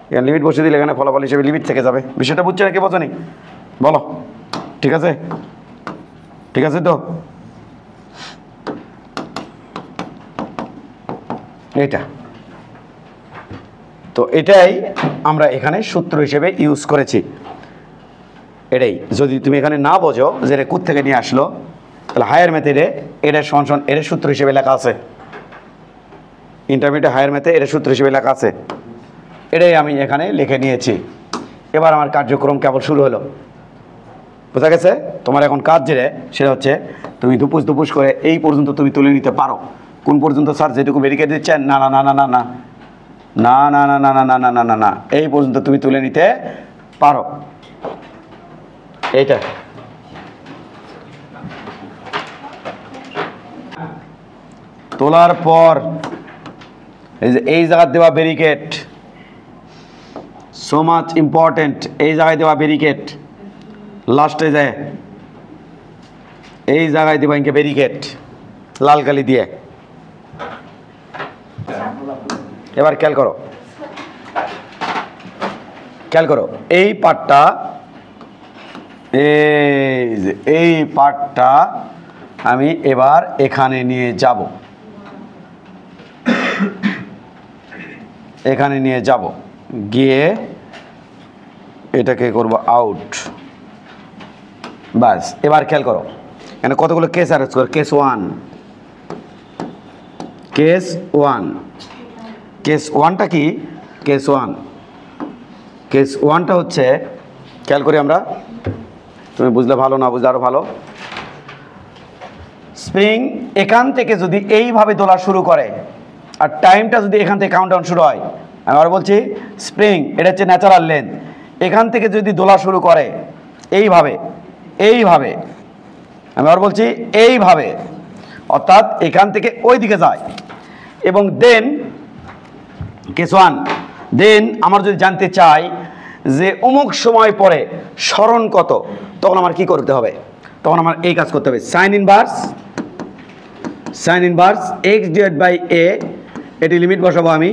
এখানে লিমিট বসিয়ে দিলে এখানে ফলাফল হিসেবে লিমিট থেকে যাবে। বিষয়টা বুঝছে না কে বোঝো নি বলো, ঠিক আছে ঠিক আছে তো এটা তো এটাই আমরা এখানে সূত্র হিসেবে ইউজ করেছি। এটাই যদি তুমি এখানে না বোঝো যে এটা কোথা থেকে নিয়ে আসলো, তাহলে হায়ার মেথডে এটা সমান এর সূত্র হিসেবে লেখা আছে, ইন্টারমিডিয়েট হায়ার মেথডে এর সূত্র হিসেবে লেখা আছে। এটাই আমি এখানে লিখে নিয়েছি। এবার আমার কার্যক্রম কেবল শুরু হলো। বোঝা গেছে? তোমার এখন কাজ যেটা সেটা হচ্ছে তুমি দুপুস দুপুস করে এই পর্যন্ত তুমি তুলে নিতে পারো। কোন পর্যন্ত স্যার? যেটুকু ব্যারিকেড দিচ্ছেন, না না না না না না না না না না না না না না না না, এই পর্যন্ত তুমি তুলে নিতে পারো। এইটা তোলার পর এই যে এই জায়গায় দেওয়া ব্যারিকেড, সো মাচ ইম্পর্টেন্ট, এই জায়গায় দেওয়া ব্যারিকেড, লাস্টে যায় এই জায়গায় দেবা ইনকে ব্যারিকেড লাল কালি দিয়ে। এবার খেয়াল করো, খেয়াল করো এই পার্টটা, এই পার্টটা আমি এবার এখানে নিয়ে যাব, এখানে নিয়ে যাব, গিয়ে এটাকে করব আউট। বাস, এবার খেয়াল করো এখানে কতগুলো কেস অ্যারেঞ্জ করো। Case one, case one, case ওয়ানটা কি? কেস ওয়ান, কেস ওয়ানটা হচ্ছে, খেয়াল করি আমরা, তুমি বুঝলে ভালো, না বুঝলে আরো ভালো। স্প্রিং এখান থেকে যদি এইভাবে দোলা শুরু করে আর টাইমটা যদি এখান থেকে কাউন্টডাউন শুরু হয়, আমি আবার বলছি স্প্রিং এটা হচ্ছে ন্যাচারাল লেন্থ, এখান থেকে যদি দোলা শুরু করে এইভাবে, এইভাবে, আমি আবার বলছি এইভাবে, অর্থাৎ এখান থেকে ওই দিকে যায়, এবং দেন কেস ওয়ান, দেন আমার যদি জানতে চাই যে অমুক সময় পরে স্মরণ কত, তখন আমার কি করতে হবে? তখন আমার এই কাজ করতে হবে, sine inverse, sine inverse x divide by A, এটি লিমিট বসাবো আমি,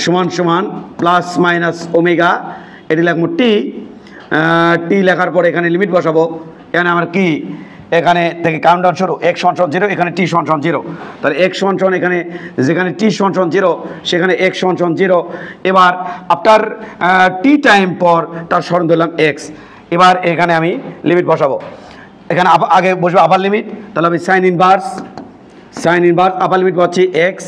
সমান সমান প্লাস মাইনাস ওমেগা, এটি লিখবো টি, টি লেখার পরে এখানে লিমিট বসাবো। এখানে আমার কি, এখানে থেকে কাউন্টডাউন শুরু, এক্স সমান সমান 0, এখানে টি সমান সমান 0, তাহলে এক্স সমান সমান এখানে যেখানে টি সমান সমান 0 সেখানে এক্স সমান সমান 0। এবার আফটার টি টাইম পর তার স্মরণ ধরলাম এক্স। এবার এখানে আমি লিমিট বসাবো, এখানে আগে বসবো আপার লিমিট, তাহলে আমি sign inverse, sine inverse upper limit পাচ্ছি এক্স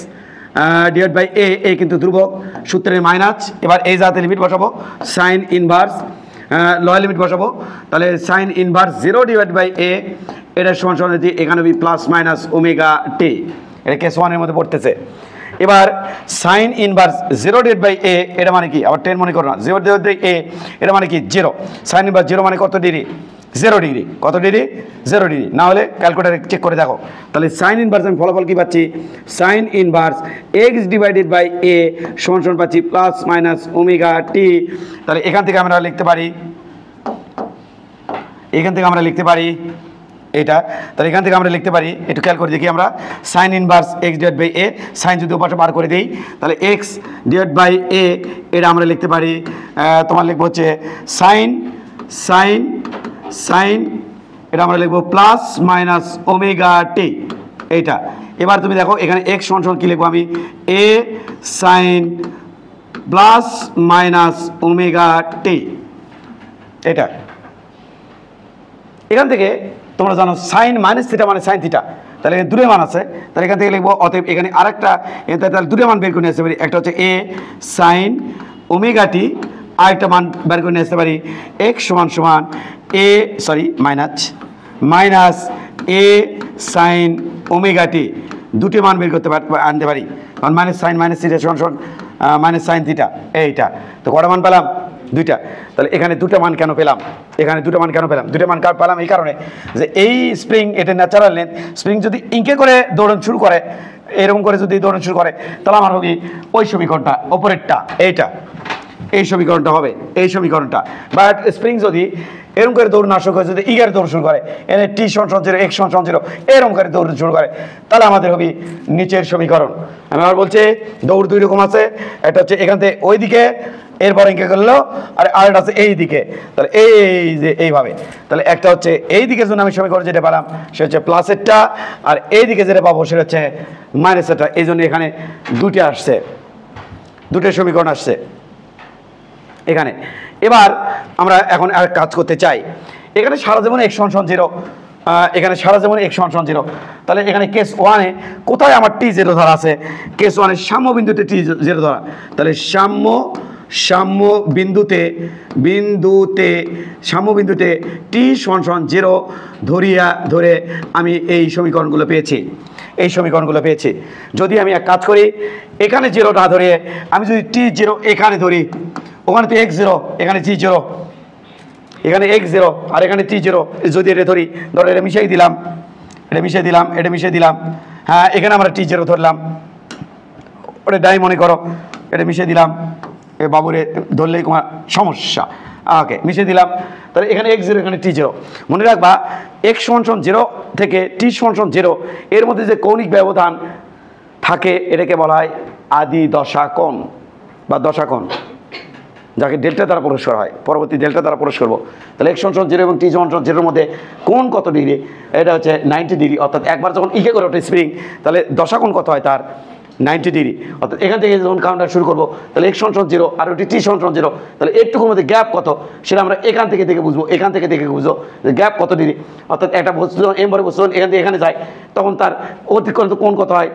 ডিভাইড বাই এ, এ কিন্তু ধ্রুবক সূত্রের মাইনাস। এবার এই জাতে লিমিট বসাবো, সাইন ইনভার্স লয়ার লিমিট বসাবো, তাহলে সাইন ইনভার্স 0 ডিভাইড বাই এ, এটা সমান সমান এখানে প্লাস মাইনাস ওমেগা টি, এটা কেস ওয়ানের মধ্যে পড়তেছে। এবার সাইন ইনভার্স 0 ডিভাইড বাই এ, এটা মানে কি? আবার 10 মনে করো না, 0 ডিভাইড বাই এ এটা মানে কি? 0। সাইন ইনভার্স 0 মানে কত ডিগ্রি? 0 ডিগ্রি। কত ডিগ্রি? 0 ডিগ্রি। না হলে ক্যালকুলেটারে চেক করে দেখো। তাহলে সাইন ইনভার্স আমি ফলাফল কি পাচ্ছি? Sine inverse X divided by A সমান সমান পাচ্ছি প্লাস মাইনাস ওমেগা টি। তাহলে এখান থেকে আমরা লিখতে পারি, এখান থেকে আমরা লিখতে পারি এটা, তাহলে এখান থেকে আমরা লিখতে পারি, একটু খেয়াল করে দেখি আমরা, sine inverse x divide by a, sine যদি ওপাশে বার করে দিই তাহলে এক্স ডিভাইড বাই এ, এটা আমরা লিখতে পারি, তোমার লিখবো হচ্ছে সাইন, সাইন, সাইন, এটা আমরা লিখবো প্লাস মাইনাস ওমেগা টি, এইটা। এবার তুমি দেখো এখানে এক্স সমান সমান কি লিখবো আমি? এ সাইন প্লাস মাইনাস ওমেগা টি, এটা। এখান থেকে তোমরা জানো সাইন মাইনাস থিটা মানে সাইন থিটা, তাহলে এখানে দুটো মান আছে, তাহলে এখান থেকে লিখবো অতএব এখানে আরেকটা, তাহলে দুটো মান বের করে নিয়ে আসতে পারি, একটা হচ্ছে এ সাইন ওমেগা টি, আরেকটা মান বের করে নিয়ে আসতে পারি এক্স সমান সমান এ সরি মাইনাস মাইনাস এ সাইন ওমেগা টি, দুটি মান বের করতে আনতে পারি, কারণ মাইনাস সাইন মাইনাস থিটা সমান সমান মাইনাস সাইন থিটা, এইটা। তো কটা মান পেলাম? দুইটা। তাহলে এখানে দুটো মান কেন পেলাম? এখানে দুটো মান কেন পেলাম? দুটো মান পেলাম এই কারণে যে এই স্প্রিং এটা ন্যাচারাল লেন্থ, স্প্রিং যদি ইনকে করে দৌড়ান শুরু করে, এরকম করে যদি দৌড়ান শুরু করে, তাহলে আমার হবে ওই সমীকরণটা, ওপরেরটা, এইটা, এই সমীকরণটা হবে, এই সমীকরণটা। বাট স্প্রিং যদি এরকম করে দৌড় না শুরু করে, যদি ইগারে দৌড় শুরু করে, এনে টি সমান সমান 0 এক্স সমান সমান 0 এরকম করে দৌড় শুরু করে, তাহলে আমাদের হবে নিচের সমীকরণ। আমি আবার বলছি দৌড় দুই রকম আছে, একটা হচ্ছে এখান থেকে ওই দিকে, এরপর ইনকে করলো, আর আরেকটা আছে এই দিকে, তাহলে এই যে এইভাবে, তাহলে একটা হচ্ছে এই দিকের জন্য আমি সমীকরণ যেটা পেলাম সে হচ্ছে প্লাসেরটা, আর এই দিকে যেটা পাবো সেটা হচ্ছে মাইনাসেরটা, এই জন্য এখানে দুটো আসছে, দুটো সমীকরণ আসছে এখানে। এবার আমরা এখন আর কাজ করতে চাই। এখানে সারা জীবন x সমান 0, এখানে সারা জীবন x সমান 0। তাহলে এখানে কেস 1-এ কোথায় আমার t0 ধরা আছে? কেস 1-এ সাম্য বিন্দুতে t0 ধরা। তাহলে সাম্য বিন্দুতে t সমান 0 ধরে আমি এই সমীকরণগুলো পেয়েছি। যদি আমি এক কাজ করি, এখানে 0 না ধরে আমি যদি t0 এখানে ধরি, ওখানে তো x0, এখানে t0, এখানে x0 আর এখানে t0, যদি এটা ধরি, ধরো এটা মিশিয়ে দিলাম, হ্যাঁ এখানে আমরা t0 ধরলাম, ওটা ডাই মনে করো, এটা মিশিয়ে দিলাম, এ বাবুরে ধরলেই তোমার সমস্যা, ওকে মিশিয়ে দিলাম। তাহলে এখানে x0, এখানে t0। মনে রাখবা x সমান 0 থেকে t সমান 0 এর মধ্যে যে কৌণিক ব্যবধান থাকে এটাকে বলা হয় আদি দশা কোণ বা দশা কোণ, যাকে ডেল্টা দ্বারা প্রকাশ করা হয়। পরবর্তী ডেল্টা দ্বারা প্রকাশ করবো। তাহলে x সমান 0 এবং t সমান 0 মধ্যে কোণ কত ডিগ্রি? এটা হচ্ছে 90 ডিগ্রি। অর্থাৎ একবার যখন ইকে করে ওঠে স্প্রিং, তাহলে দশা কোণ কত হয় তার? 90 ডিগ্রি। অর্থাৎ এখান থেকে যখন কাউন্টার শুরু করবো, তাহলে x সমান 0 আর ওটি t সমান 0, তাহলে একটুকুর মধ্যে গ্যাপ কত সেটা আমরা এখান থেকে বুঝবো, যে গ্যাপ কত ডিগ্রি। অর্থাৎ একটা বস্তু এম ভরে বস্তু এখান থেকে এখানে যায়, তখন তার অতিক্রান্ত কোণ কত হয়?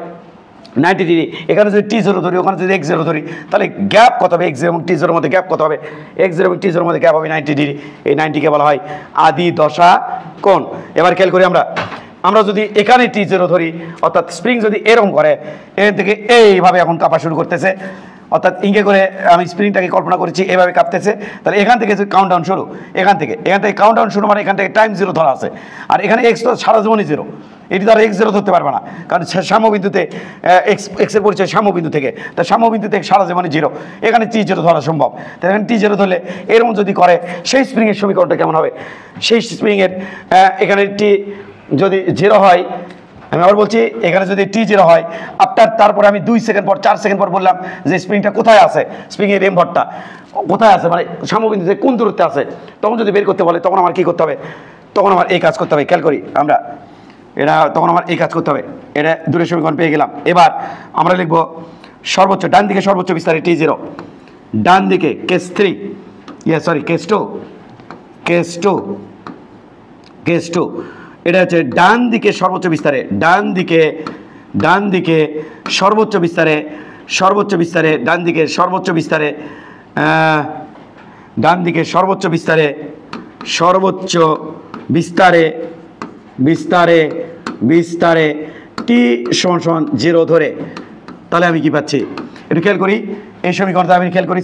90 ডিগ্রি। এখানে যদি t0 ধরি, ওখানে যদি x0 ধরি, তাহলে গ্যাপ কত হবে? x0 এবং t0 মধ্যে গ্যাপ কত হবে? x0 এবং t0 মধ্যে গ্যাপ হবে 90 ডিগ্রি। এই 90কে বলা হয় আদি দশা কোণ। এবার খেয়াল করি আমরা যদি এখানে t0 ধরি, অর্থাৎ স্প্রিং যদি এরকম করে, এখান থেকে এইভাবে এখন কাঁপা শুরু করতেছে, অর্থাৎ ইঙ্গে করে আমি স্প্রিংটাকে কল্পনা করেছি এভাবে কাঁপতেছে। তাহলে এখান থেকে কাউন্টডাউন শুরু, এখান থেকে কাউন্টডাউন শুরু, মানে এখান থেকে টাইম 0 ধরা আছে। আর এখানে x তো সারা জীবনই 0, এটি দ্বারা x0 ধরতে পারবে না, কারণ সাম্যবিন্দুতে এক্সের পরিচয় সাম্যবিন্দু থেকে, তাই সাম্যবিন্দু থেকে সারা জীবনে 0, এখানে t0 ধরা সম্ভব। তাই এখানে t0 ধরলে এরকম যদি করে, সেই স্প্রিংয়ের সমীকরণটা কেমন হবে? সেই স্প্রিংয়ের এখানে t যদি 0 হয়, আমি আবার বলছি, এখানে যদি t0 হয়, তারপরে আমি 2 সেকেন্ড পর 4 সেকেন্ড পর বললাম যে স্প্রিংটা কোথায় আছে, স্প্রিংয়ের এম ভরটা কোথায় আছে, মানে সাম্যবিন্দুতে কোন দূরত্বে আছে, তখন যদি বের করতে বলে, তখন আমার কী করতে হবে? তখন আমার এই কাজ করতে হবে। খেয়াল করি আমরা, তখন আমার এই কাজ করতে হবে। এটা দূরের সমীকরণ পেয়ে গেলাম। এবার আমরা লিখব সর্বোচ্চ, ডান দিকে সর্বোচ্চ বিস্তারে t0, ডান দিকে কেস 3, কেস 2, এটা হচ্ছে ডান দিকে সর্বোচ্চ বিস্তারে, ডান দিকে সর্বোচ্চ বিস্তারে, ডান দিকে সর্বোচ্চ বিস্তারে t সমান 0 ধরে, তাহলে আমি কি পাচ্ছি? একটু খেয়াল করি এই সমীকরণটা, আমি খেয়াল করি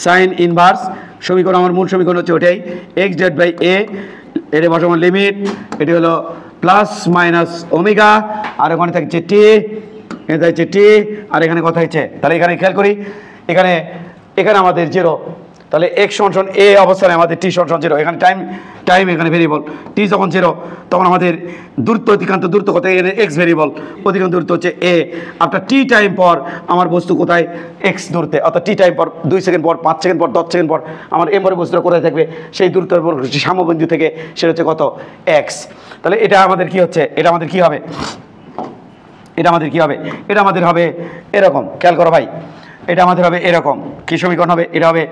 সাইন ইনভার্স সমীকরণ, আমার মূল সমীকরণ হচ্ছে ওটাই, x ডিভাইড বাই a, এটা বসাবার লিমিট, এটি হলো প্লাস মাইনাস ওমেগা, আর ওখানে থাকছে t, এখানে থাকছে t, আর এখানে কথা হচ্ছে। তাহলে এখানে খেয়াল করি, এখানে আমাদের 0, তাহলে x সমান a অবস্থানে আমাদের t সমান 0, এখানে টাইম এখানে ভেরিয়েবল, t যখন 0 তখন আমাদের দূরত্ব, অতিক্রান্ত দূরত্ব কোথায়? এখানে x ভেরিয়েবল, অতিক্রান্ত দূরত্ব হচ্ছে a। আফটার t টাইম পর আমার বস্তু কোথায়? x দূরত্বে। অর্থাৎ t টাইম পর 2 সেকেন্ড পর, 5 সেকেন্ড পর, 10 সেকেন্ড পর আমার এম ভরে বস্তুটা কোথায় থাকবে? সেই দূরত্বের পর সাম্যবিন্দু থেকে, সেটা হচ্ছে কত? x। তাহলে এটা আমাদের কি হচ্ছে? এটা আমাদের কি হবে? এটা আমাদের হবে এরকম। খেয়াল করো ভাই, এটা আমাদের হবে এরকম। কি সমীকরণ হবে? এটা হবে,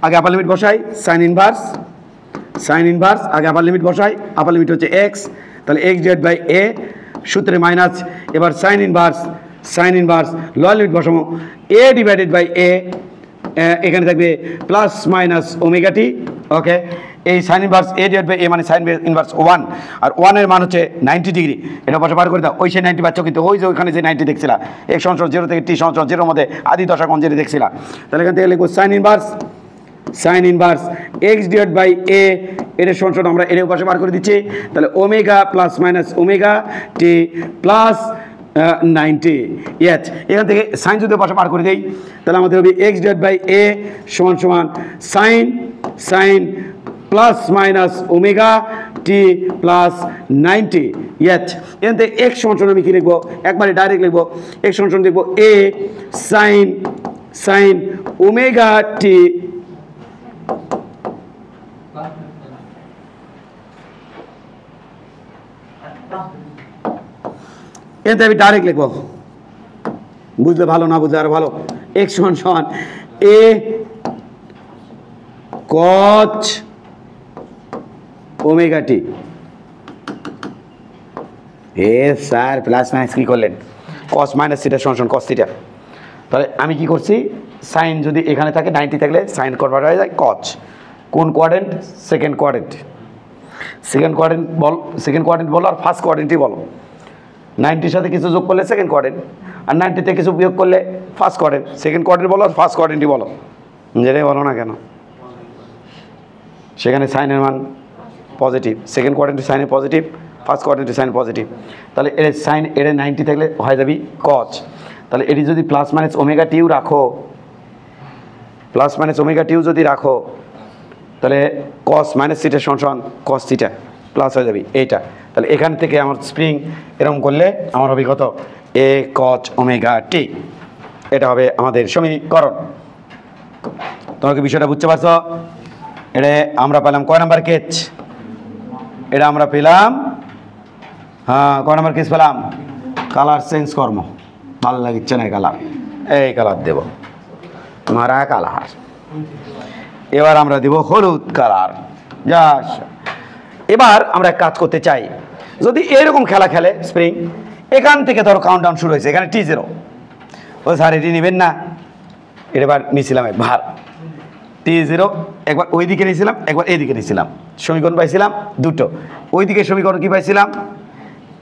আগে আপার লিমিট বসাই, সাইন ইনভার্স, আগে আপার লিমিট বসাই, আপার লিমিট হচ্ছে x, তাহলে x ডিভাইড বাই a, সূত্রে মাইনাস, এবার সাইন ইনভার্স লোয়ার লিমিট বসাবো, a ডিভাইডেড বাই a, এখানে থাকবে plus minus omega t, okay. এই sine inverse a divide by a মানে সাইন ইনভার্স 1, আর 1 এর মান হচ্ছে 90 ডিগ্রি। এটা বসে বার করে দাও, ওই সেই 90 পাচ্ছ, কিন্তু ওই যে ওইখানে যে 90 দেখছিলা, x সমান 0 থেকে t সমান 0 মধ্যে আদি দশা কোণ যেটা দেখছিলা, তাহলে এখান থেকে লিখবো sine inverse x divide by a, এর সমান আমরা এর পাশে বার করে দিচ্ছি, তাহলে omega plus minus omega T plus 90, yes. এখান থেকে সাইন যদি পাশে বার করে দেই, তাহলে আমাদের হবে x ডিভাইড বাই a সমান sign plus minus omega T plus 90, yes. এখান থেকে x সমান আমি কি লিখবো? একবারে ডাইরেক্ট লিখবো, x সমান লিখবো a সাইন ওমেগা টি এতে আমি ডাইরেক্ট লিখবো, বুঝলে ভালো, না বুঝলে আরো ভালো। এক্স সমান সমান এ কচ ওমেগা টি। এ স্যার প্লাস মাইনাস কি করলেন, কস মাইনাস থিটা সমান সমান কস থিটা। তাহলে আমি কি করছি, সাইন যদি এখানে থাকে 90 থাকলে সাইন কনভার্ট হয়ে যায় কচ। কোন quadrant, second quadrant. Second quadrant বল, সেকেন্ড কোয়াড্রেন্ট বলো আর ফার্স্ট কোয়াড্রেন্টই বলো। 90-র সাথে কিছু যোগ করলে সেকেন্ড কোয়াড্রেন্ট, আর 90-তে কিছু বিয়োগ করলে ফার্স্ট কোয়াড্রেন্ট। সেকেন্ড কোয়াড্রেন্ট বলো আর ফার্স্ট কোয়াড্রেন্টই বলো, যেটাই বলো না কেন। সেখানে সাইনের মান পজিটিভ, সেকেন্ড কোয়াড্রেন্টে সাইনে পজিটিভ, ফার্স্ট কোয়াড্রেন্টে সাইন পজিটিভ। তাহলে এর সাইন এর 90 থাকলে হয়ে যাবি কচ। তাহলে এটি যদি প্লাস মাইনাস ওমেগা টিউ রাখো, প্লাস মাইনাস ওমেগা টিউ যদি রাখো, তাহলে কস মাইনাস থিটা সমান সমান কস থিটা প্লাস হয়ে যাবে এইটা। তাহলে এখান থেকে আমার স্প্রিং এরকম করলে আমার হবে কত, এ কচ ওমেগা টি। এটা হবে আমাদের সমীকরণ। তোমরা কি বিষয়টা বুঝতে পারছো? এটা আমরা পেলাম কয় নাম্বার কেচ, এটা আমরা পেলাম, হ্যাঁ কয় নাম্বার কেচ পেলাম, কালার চেঞ্জ কর্ম। ভালো লাগিচ্ছে না কালার, এই কালার দেব, মারা কালার। এবার আমরা দেব হলুদ কালার। যাস, এবার আমরা এক কাজ করতে চাই, যদি এরকম খেলা খেলে স্প্রিং, এখান থেকে ধরো কাউন্টডাউন শুরু হয়েছে, এখানে T0, ও স্যার এটি নেবেন না, এবার নিয়েছিলাম একবার T0, একবার ওই দিকে নিয়েছিলাম, একবার এইদিকে নিয়েছিলাম, সমীকরণ পাইছিলাম দুটো। ওই দিকে সমীকরণ কি পাইছিলাম,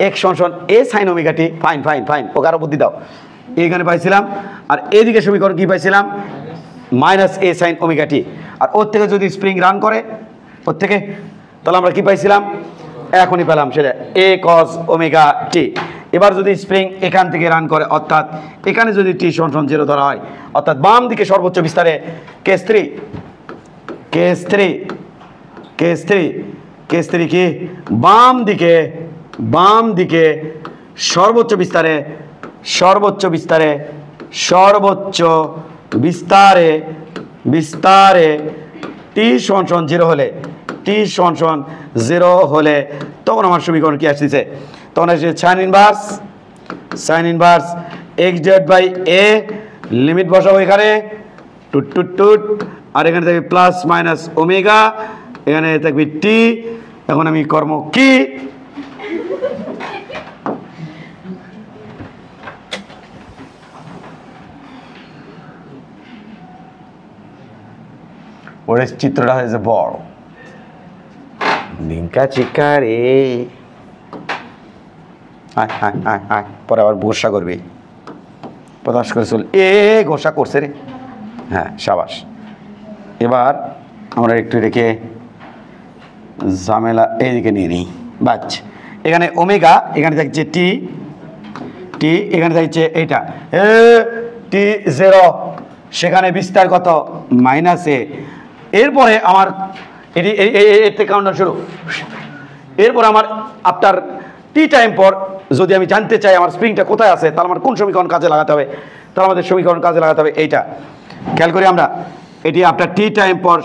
এক্স সমান সমান এ sine omega t, fine fine fine, ওকে আরো বুদ্ধি দাও, এইখানে পাইছিলাম। আর এদিকে সমীকরণ কি পাইছিলাম, মাইনাস এ সাইন ওমেগা টি। আর ওর থেকে যদি স্প্রিং রান করে ওর থেকে, তাহলে আমরা কি পাইছিলাম, এখনই পেলাম সেটা এ কস ওমেগা টি। এবার যদি স্প্রিং এখান থেকে রান করে, অর্থাৎ এখানে যদি টি সমান সমান 0 ধরা হয়, অর্থাৎ বাম দিকে সর্বোচ্চ বিস্তারে কেস 3 কি বাম দিকে সর্বোচ্চ বিস্তারে টি সমান সমান 0 হলে তখন আমার সমীকরণ কি আসছে, তখন আসছে sine inverse x divide by a, limit বসাবো এখানে টুট, আর এখানে থাকবে প্লাস মাইনাস ওমেগা, এখানে থাকবে টি। এখন আমি কর্ম কি, ওর চিত্রটা হয়েছে বড়, লিঙ্কা চিকা রে, পরে আবার গোসা করবি, পটাশ করে চল, গোসা করছে রে, হ্যাঁ সাবাস। এবার আমরা একটু রেখে ঝামেলা এইদিকে নিয়ে নিই, বাচ। এখানে ওমেগা, এখানে থাকছে টি, এখানে থাকছে এইটা T0, সেখানে বিস্তার কত মাইনাস এ। এরপরে আমার এটি এর থেকে কাউন্টডাউন শুরু। এরপর আমার আফটার টি টাইম পর যদি আমি জানতে চাই আমার স্প্রিংটা কোথায় আছে, তাহলে আমার কোন সমীকরণ কাজে লাগাতে হবে, তাহলে আমাদের সমীকরণ কাজে লাগাতে হবে এইটা। খেয়াল করি আমরা, এটি আফটার টি টাইম পর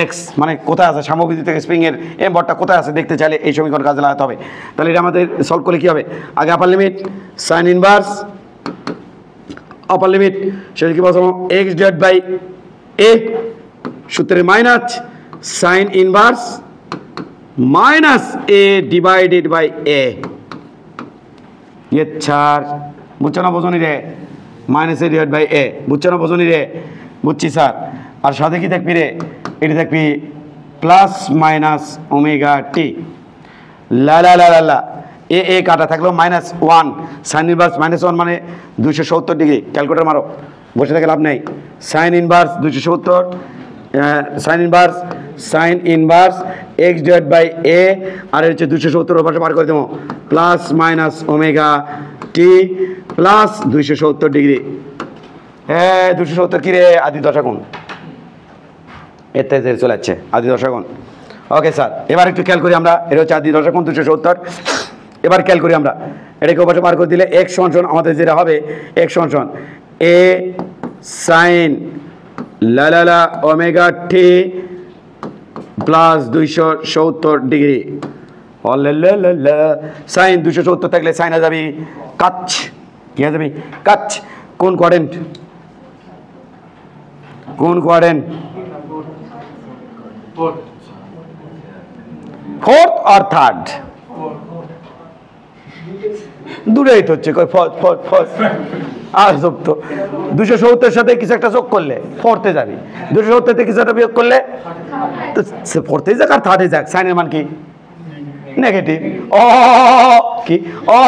এক্স মানে কোথায় আছে, সামগ্রী থেকে স্প্রিংয়ের এম্বরটা কোথায় আছে দেখতে চাইলে এই সমীকরণ কাজে লাগাতে হবে। তাহলে এটা আমাদের সলভ করলে কী হবে, আগে upper limit sine inverse upper limit, সেটা কি বলছো এক্স ডিভাইড বাই এ, সূত্রের minus sine inverse minus A divided by A. ছাড়, বুঝছো না বোঝনি রে, minus A divide by A, বুঝছো না বোঝনি রে, বুঝছি স্যার। আর সাথে কি দেখবি রে, এটি দেখবি প্লাস মাইনাস ওমেগা টি, লা এ কাটা থাকলো -1, সাইন ইনভার্স -1 মানে 270 ডিগ্রি, ক্যালকুলেটর মারো, বসে থেকে লাভ নেই। Sine inverse 270, sine inverse x divide by A, আর হচ্ছে 270 ওর পাশে বার করে দেবো, plus minus omega T plus 270 degree. 270 কি রে, আদি দশাগুণ, এর থেকে চলে যাচ্ছে আদি দশাগুণ। ওকে স্যার, এবার একটু খেয়াল করি আমরা, এটা হচ্ছে আদি দশাগুণ 270। এবার খেয়াল করি আমরা, এটাকে ওপাশে বার করে দিলে এক্স সমান আমাদের যেটা হবে, এক্স সমান এ সাইন লা omega T plus 270 degree. Sign 270 থাকলে সাইন হয়ে যাবি কাচ, কি হয়ে যাবি কাচ, কোন কোয়াড্রেন্ট? কোন কোয়াড্রেন্ট? ফোর্থ আর থার্ড? দূরেই তো হচ্ছে আজব তো। 270 সাথে কিছু একটা যোগ করলে ফোর্থে যাবি, 270 থেকে কিছু একটা বিয়োগ করলে তো সে ফোর্থে যাক আর থার্ডে যাক, সাইনের মান কি? নেগেটিভ। ও কি? ও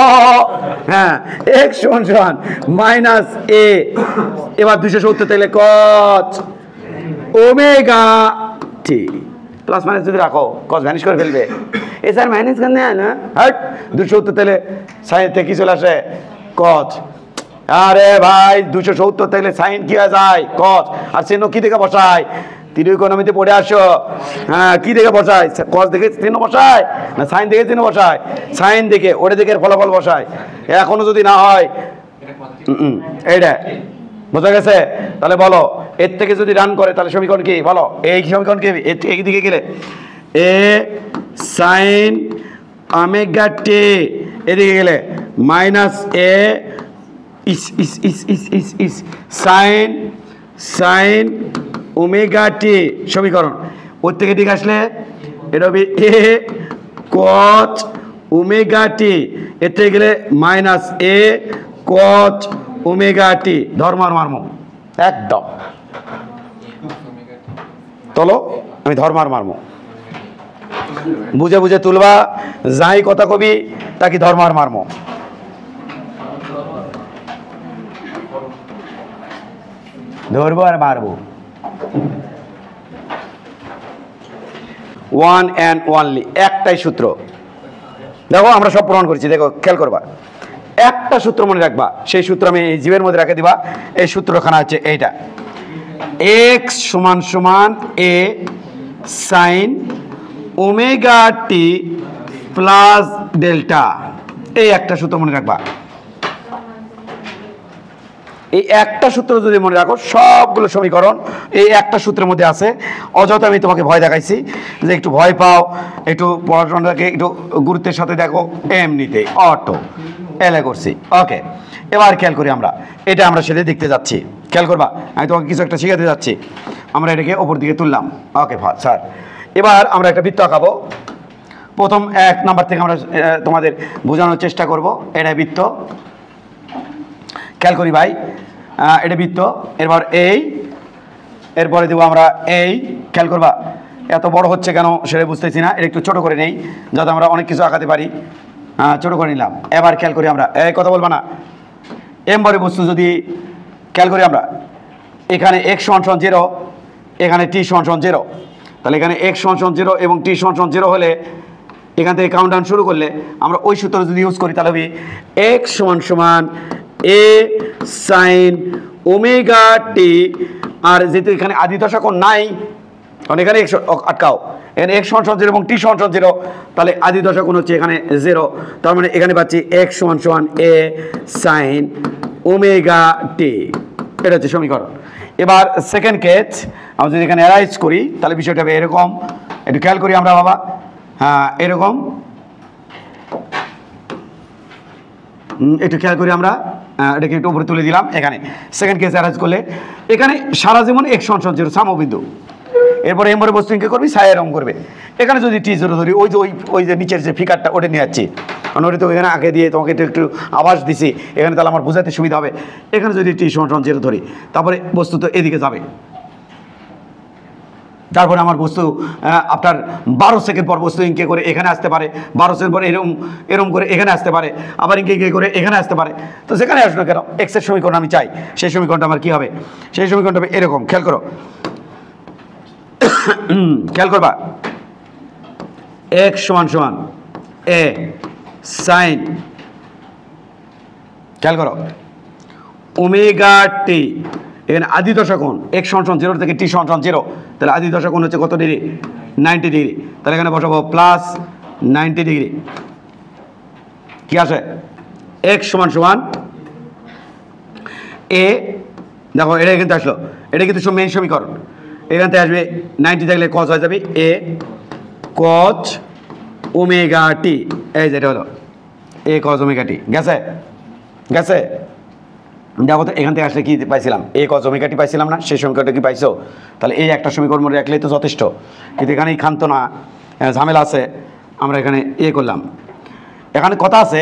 হ্যাঁ, x সমান মাইনাস a। এবার 270 তাহলে cos omega T. Plus minus যদি রাখো cos ভ্যানিশ করে ফেলবে। এ স্যার মাইনাস কেন না? হাট, 270 তাহলে সাইন থেকে কি চলে আসে? cos। আরে ভাই 270 তাহলে সাইন কি হয়ে যায়? cos। আর চিহ্ন কি দেখে বসায়? ত্রিকোণমিতিতে পড়ে আসো। হ্যাঁ, কি দেখে বসায়? cos দেখে চিহ্ন বসায় না সাইন দেখে চিহ্ন বসায়? সাইন দেখে, ওটা দেখে ফলাফল বসায়। এখনো যদি না হয় এইটা বোঝা গেছে? তাহলে বলো, এর থেকে যদি রান করে তাহলে সমীকরণ কি? বলো, এই সমীকরণ কি? এই দিকে গেলে এ সাইন ওমেগা টি, এদিকে গেলে মাইনাস এ সাইন সাইন ওমেগা টি সমীকরণ। ওর থেকে ঠিক আসলে এটা হবে এ কচ ওমেগা টি, এর থেকে গেলে মাইনাস এ কচ ওমেগা টি। ধর্ম আর মার্ম একদম চলো, আমি ধর্ম আর মার্ম বুঝে বুঝে তুলবা। যাই কথা কবি তাকে ধর্ম আর মার্ম। ধরবো আর মারবো। ওয়ান অ্যান্ড ওয়ানলি, একটাই সূত্র। দেখো আমরা সব প্রমাণ করেছি, দেখো খেয়াল করবা। একটা সূত্র মনে রাখবা, সেই সূত্র আমি এই জীবের মধ্যে রেখে দিবা। এই সূত্রখানা হচ্ছে এইটা, এক্স সমান সমান এ sine omega T plus delta. এই একটা সূত্র মনে রাখবা। এই একটা সূত্র যদি মনে রাখো, সবগুলো সমীকরণ এই একটা সূত্রের মধ্যে আছে। অযথা আমি তোমাকে ভয় দেখাইছি যে একটু ভয় পাও, একটু পড়াশোনাটাকে একটু গুরুত্বের সাথে দেখো, এমনিতে অটো এলে করছি। ওকে, এবার খেয়াল করি আমরা, এটা আমরা সেটা দেখতে যাচ্ছি। খেয়াল করবা, আমি তোমাকে কিছু একটা শিখাতে যাচ্ছি। আমরা এটাকে ওপর দিকে তুললাম। ওকে স্যার, এবার আমরা একটা বৃত্ত আঁকাবো। প্রথম 1 নাম্বার থেকে আমরা তোমাদের বোঝানোর চেষ্টা করব। এটা বৃত্ত, খেয়াল করি ভাই, এটা বৃত্ত। এরপর এই, এরপরে দেবো আমরা এই। খেয়াল করবা, এত বড় হচ্ছে কেন সেটা বুঝতেছি না, এটা একটু ছোটো করে নেই যাতে আমরা অনেক কিছু আঁকাতে পারি। ছোটো করে নিলাম। এবার খেয়াল করি আমরা, এই কথা বলবা না, এমবারে বস্তু যদি খেয়াল করি আমরা, এখানে x সমান 0, এখানে t সমান 0, তাহলে এখানে x সমান 0 এবং t সমান 0 হলে এখান থেকে কাউন্টডাউন শুরু করলে আমরা ওই সূত্র যদি ইউজ করি তাহলে হবে x সমান সমান এ সাইন ওমেগা টি। আর যেহেতু এখানে আদি দশা কোণ নাই, কারণ এখানে x আটকাও, এখানে x সমান 0 এবং t সমান 0, তাহলে আদি দশা কোণ হচ্ছে এখানে 0। তার মানে এখানে পাচ্ছি x সমান সমান এ সাইন ওমেগা টি। এটা হচ্ছে সমীকরণ। এবার সেকেন্ড কেস আমরা যদি এখানে অ্যারাইজ করি তাহলে বিষয়টা হবে এরকম। একটু খেয়াল করি আমরা বাবা, হ্যাঁ এরকম একটু খেয়াল করি আমরা, এটাকে একটু উপরে তুলে দিলাম। এখানে সেকেন্ড কেস অ্যারাইজ করলে এখানে সারা জীবন x সমান 0 সামবিন্দু। এরপরে এমরে বস্তু ইনকে করবি, ছায়া রং করবে। এখানে যদি টি 0 ধরি, ওই যে নিচের যে ফিকারটা ওটা নিয়ে যাচ্ছি, কারণ ওটা তো এখানে আঁকে দিয়ে তোমাকে একটু আভাস দিছি এখানে, তাহলে আমার বোঝাতে সুবিধা হবে। এখানে যদি টি সমান 0 ধরি, তারপরে বস্তু তো এদিকে যাবে। তারপরে আমার বস্তু আপনার 12 সেকেন্ড পর বস্তু ইনকে করে এখানে আসতে পারে, 12 সেকেন্ড পর এরম করে এখানে আসতে পারে, আবার ইনকে করে এখানে আসতে পারে। তো যেখানে আসলো কেন, এক্সের সমীকরণ আমি চাই, সেই সমীকরণটা আমার কী হবে? সেই সমীকরণটা হবে এরকম। খেয়াল করো, খেয়াল করবা, x সমান সমান এ সাইন, খেয়াল করো ওমেগা টি। এখানে আদি দশা কোণ x সমান 0 থেকে t সমান 0, তাহলে আদি দশা কোণ হচ্ছে কত ডিগ্রি? 90 ডিগ্রি। তাহলে এখানে বসাবো প্লাস 90 ডিগ্রি। কি আসে? x সমান সমান এ, দেখো এটা কিন্তু আসলো, এটা কিন্তু মেইন সমীকরণ। এখান থেকে আসবে 90 থাকলে cos হয়ে যাবে এ cos ওমেগা টি। এই যেটা হলো এ cos ওমেগা টি। গেছে? গেছে? দেখো তো এখান থেকে আসলে কি পাইছিলাম, এ কজ ওমেগা টি পাইছিলাম না, সেই সমীকরণটা কি পাইছো? তাহলে এই একটা সমীকরণ মনে রাখলেই তো যথেষ্ট। কিন্তু এখানেই খান্ত না, ঝামেলা আছে, আমরা এখানে করলাম। এখানে কথা আছে,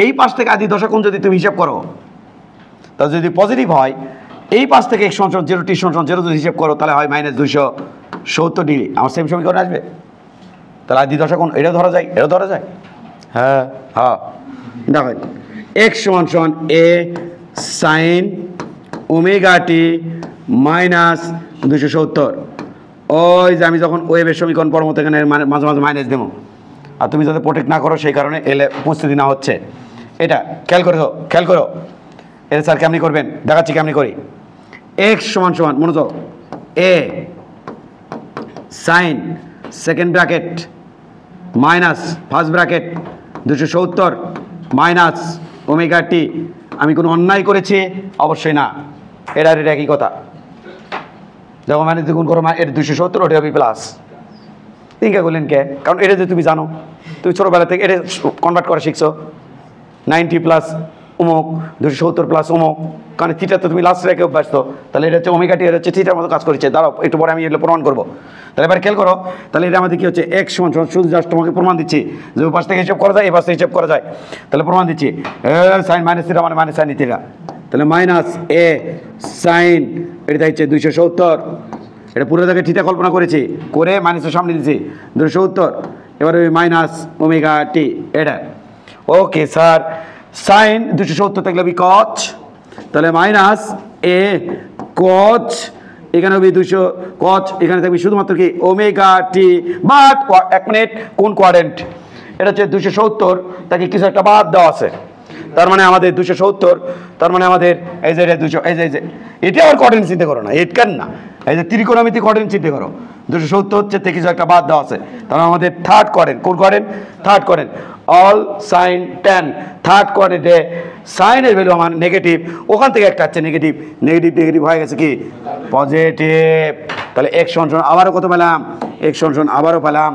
এই পাশ থেকে আদি দশা কোণ যদি তুমি হিসাব করো, তাহলে যদি পজিটিভ হয়, এই পাশ থেকে x সমান 0 t সমান 0 যদি হিসাব করো, তাহলে হয় -270 ডিগ্রি। আমার সেম সমীকরণ আসবে। তাহলে আদি দশা কোণ এটাও ধরা যায়, এটাও ধরা যায়। হ্যাঁ হ্যাঁ, দেখো x সমান a sin ওমেগা টি -270। ওই যে আমি যখন ওয়েবের সমীকরণ পড়ো মতো এখানে মাঝে মাঝে মাইনাস দেবো, আর তুমি যাতে প্রোটেক্ট না করো সেই কারণে এলে উপস্থিতি না হচ্ছে। এটা খেয়াল করো এটা স্যার কেমনি করবেন দেখাচ্ছি কেমনি করি। x সমান মনোযোগ a sine second bracket minus first bracket 270 minus omega T. আমি কোনো অন্যায় করেছি? অবশ্যই না, এটা একই কথা। যখন মানে গুণ করো এটা 270, ওটা হবে প্লাস। তিনকা করলেন কে? কারণ এটা যে তুমি জানো, তুমি ছোটোবেলা থেকে এটা কনভার্ট করা শিখছো। 90 প্লাস অমুক 270 প্লাস অমুক, কারণ থিটা তো তুমি লাস্ট রেখে অভ্যস্ত। তাহলে এটা হচ্ছে ওমেগা টি, এটা হচ্ছে থিটার মতো কাজ করেছে। দাঁড়াও একটু পরে আমি এগুলো প্রমাণ করবো। তাহলে এবার খেয়াল করো, তাহলে এটা আমাদের কি হচ্ছে x সমান শুধু জাস্ট তোমাকে প্রমাণ দিচ্ছি যে ওই পাশ থেকে হিসাব করা যায়, এই পাশ থেকে হিসাব করা যায়। তাহলে প্রমাণ দিচ্ছি, সাইন মাইনাস থিটা মানে মাইনাস সাইন থিটা। তাহলে মাইনাস a সাইন এটা হচ্ছে 270, এটা পুরো জায়গায় থিটা কল্পনা করেছি, করে মাইনাসের সামনে দিচ্ছি 270। এবার ওই মাইনাস ওমেগা টি এটা। ওকে স্যার, সাইন 270 থাকলে হবে কচ, তাহলে মাইনাস এ কচ, এখানে হবে 200 কচ, এখানে থাকবে শুধুমাত্র কি ওমেগা টি। বাট 1 মিনিট, কোন কোয়াড্রেন্ট? এটা হচ্ছে 270, তাকে কিছু একটা বাদ দেওয়া আছে। তার মানে আমাদের 270, তার মানে আমাদের এই যে 200, এই যে এটা আবার কোয়াড্রেন্ট চিন্তা করো না, এটকান না, এই যে ত্রিকোণমিতি কোয়াড্রেন্ট চিন্তা করো। 270 হচ্ছে থেকে কিছু একটা বাদ দেওয়া আছে, তাহলে আমাদের থার্ড কোয়াড্রেন্ট। কোন quadrant? Third quadrant. All sine tan, third কোয়াড্রেন্টে সাইনের ভ্যালু আমার নেগেটিভ, ওখান থেকে একটা হচ্ছে নেগেটিভ, নেগেটিভ হয়ে গেছে কি পজিটিভ। তাহলে x সমান আবারও কত পেলাম? x সমান আবারও পেলাম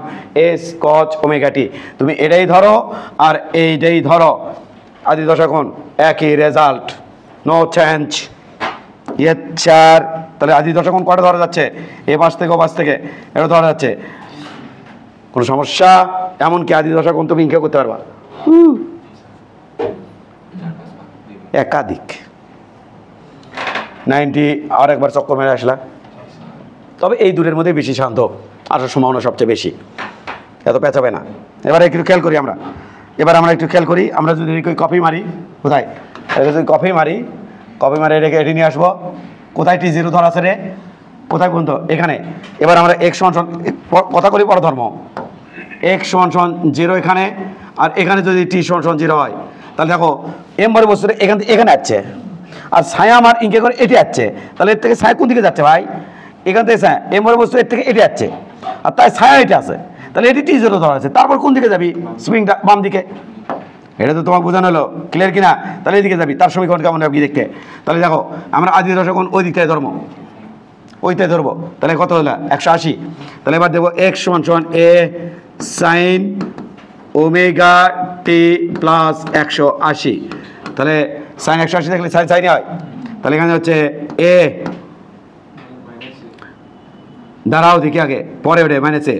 s cos ওমেগা টি। তুমি এটাই ধরো আর এইটাই ধরো, আদি দশা কোণ একই রেজাল্ট, নো চেঞ্জ। চার, তাহলে আদি দশা কোণ কটা ধরা যাচ্ছে? এ পাশ থেকে ও পাশ থেকে এটা ধরা যাচ্ছে, কোনো সমস্যা? এমনকি আদি দশা কোণ তুমি ইনকা করতে পারবা একাধিক। 90 আর একবার চক্কর মেরে আসলা। তবে এই দূরের মধ্যে বেশি শান্ত, আসার সম্ভাবনা সবচেয়ে বেশি, এত পেঁচাবে না। এবারে একটু খেয়াল করি আমরা, আমরা যদি কপি মারি, কোথায় এটা যদি কপি মারি এটাকে এটি নিয়ে আসবো, কোথায় T0 ধরা আছে রে, কোথায় পর্যন্ত? এখানে। এবার আমরা x সমান কথা করি পরধর্ম, x সমান 0 এখানে, আর এখানে যদি t সমান 0 হয়, তাহলে দেখো m বড় বস্তুটা এখান থেকে এখানে আসছে, আর ছায়া আমার ইঙ্কে করে এটি আসছে। তাহলে এর থেকে ছায়া কোন দিকে যাচ্ছে ভাই? এখান থেকে ছায়া, m বড় বস্তু এর থেকে এটি আসছে, আর তাই ছায়া এটা আছে, তাহলে এটি T0 ধরা আছে। তারপর কোন দিকে যাবি? সুইংটা বাম দিকে। এটা তো তোমাকে বোঝানো হলো, ক্লিয়ার কিনা? তাহলে এদিকে যাবি, তার সমীকরণ কেমন হবে দেখতে। তাহলে দেখো আমরা আদি দশা কোণ ওই দিকটায় ধরবো, ওইটাই ধরবো। তাহলে কত হলো? 180। তাহলে এবার দেবো x সমান a sine omega T plus 180। তাহলে সাইন 180 দেখলে সাইনই হয়। তাহলে এখানে হচ্ছে a, দাঁড়াও দেখি আগে, পরে ওঠে মাইনাসে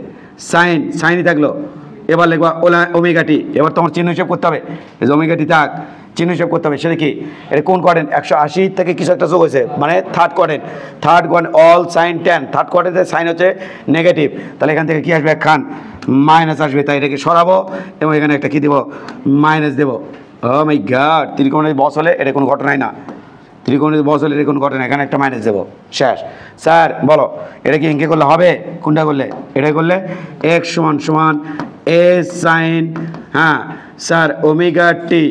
সাইনই থাকলো। এবার লিখবা ওমেগা টি। এবার তোমার চিহ্ন হিসাব করতে হবে, এই যে ওমেগা টি থাক, চিহ্ন হিসাব করতে হবে। সেটা কি? এটা কোন কোয়াড্রেন্ট? 180 থেকে কিছু একটা যোগ হয়েছে, মানে third quadrant. All sine tan, third কোয়াড্রেন্টের সাইন হচ্ছে নেগেটিভ। তাহলে এখান থেকে কি আসবে? একখান মাইনাস আসবে, তাই এটাকে সরাবো এবং এখানে একটা কি দেবো? মাইনাস দেবো। ও মাই গড, ত্রিকোণের বস হলে এটা কোনো ঘটনাই না, ত্রিকোণের বস হলে এটা কোনো ঘটনা, এখানে একটা মাইনাস দেবো, শেষ। স্যার বলো এটা কি ইনকে করলে হবে? কোনটা করলে? এটা করলে x সমান a সাইন, হ্যাঁ স্যার ওমেগা টি,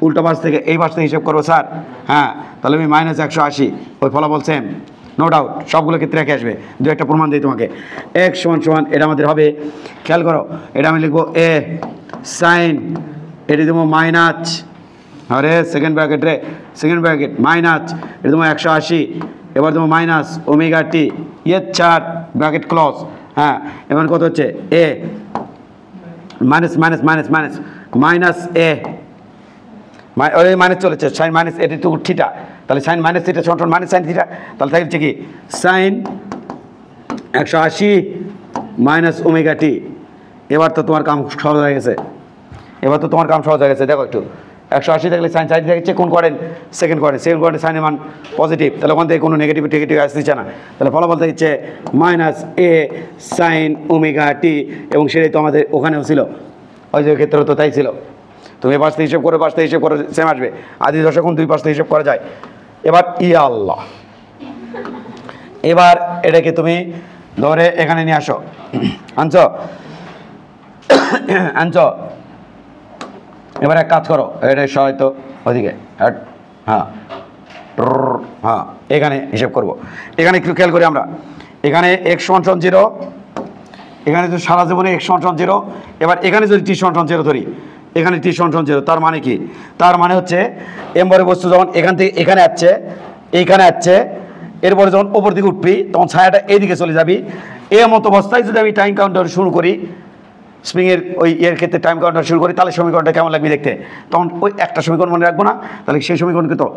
উল্টো পাশ থেকে এই পাশ থেকে হিসাব করবো স্যার, হ্যাঁ তাহলে আমি -180, ওই ফলাফল সেম, নো ডাউট, সবগুলো ক্ষেত্রে রেখে আসবে। দু একটা প্রমাণ দিই তোমাকে। x সমান এটা আমাদের হবে, খেয়াল করো, এটা আমি লিখবো a সাইন, এটি দেবো মাইনাস, আরে সেকেন্ড ব্র্যাকেট মাইনাস, এটা দেবো 180, এবার দেবো মাইনাস ওমেগা টি, 4 ব্র্যাকেট ক্লোজ, হ্যাঁ। এবার কত হচ্ছে? a মাইনাস এ, মাইনাস চলেছে, সাইন মাইনাস এটি তো থিটা, তাহলে সাইন মাইনাস থিটা সমান মাইনাস সাইন থিটা, তাহলে থাকছে কি সাইন 180 মাইনাস ওমেগা টি। এবার তো তোমার কাম সহজ হয়ে গেছে, এবার তো তোমার কাম সহজ হয়ে গেছে। দেখো একটু 180 থাকলে সাইন সাইড থাকছে কোন কোয়াড্রেন্ট, সেকেন্ড কোয়াড্রেন্ট সাইনের মান পজিটিভ, তাহলে ওখান থেকে কোনো নেগেটিভ টেগেটিভ আসছে না, তাহলে ফলাফল থাকছে মাইনাস এ সাইন ওমেগা টি, এবং সেটাই তো আমাদের ওখানেও ছিল, ওই যে ক্ষেত্রে তো তাই ছিল। তুমি পাঁচ থেকে হিসেব করে সেম আসবে, আদি দশক দুই পাঁচ থেকে হিসেব করা যায়। এবার ইয়া আল্লাহ, এবার এটাকে তুমি ধরে এখানে নিয়ে আসো, আনছো। এবার এক কাজ করো, এটা হয়তো ওইদিকে, হ্যাঁ হ্যাঁ এখানে হিসেব করব। এখানে একটু খেয়াল করি আমরা, এখানে x সমান 0, এখানে তো সারা জীবনে x সমান 0। এবার এখানে যদি t সমান 0 ধরি, এখানে t সমান 0, তার মানে কি? তার মানে হচ্ছে এমবারে বস্তু যখন এখান থেকে এখানে আসছে, এইখানে আসছে, এরপরে যখন ওপর দিকে উঠবি তখন ছায়াটা এইদিকে চলে যাবি। এর মতো অবস্থায় যদি আমি টাইম কাউন্টার শুরু করি, স্প্রিংয়ের ওই এর ক্ষেত্রে টাইম কাউন্টার শুরু করি, তাহলে সমীকরণটা কেমন লাগবে দেখতে? তখন ওই একটা সমীকরণ মনে রাখবো না, তাহলে সেই সমীকরণ কিন্তু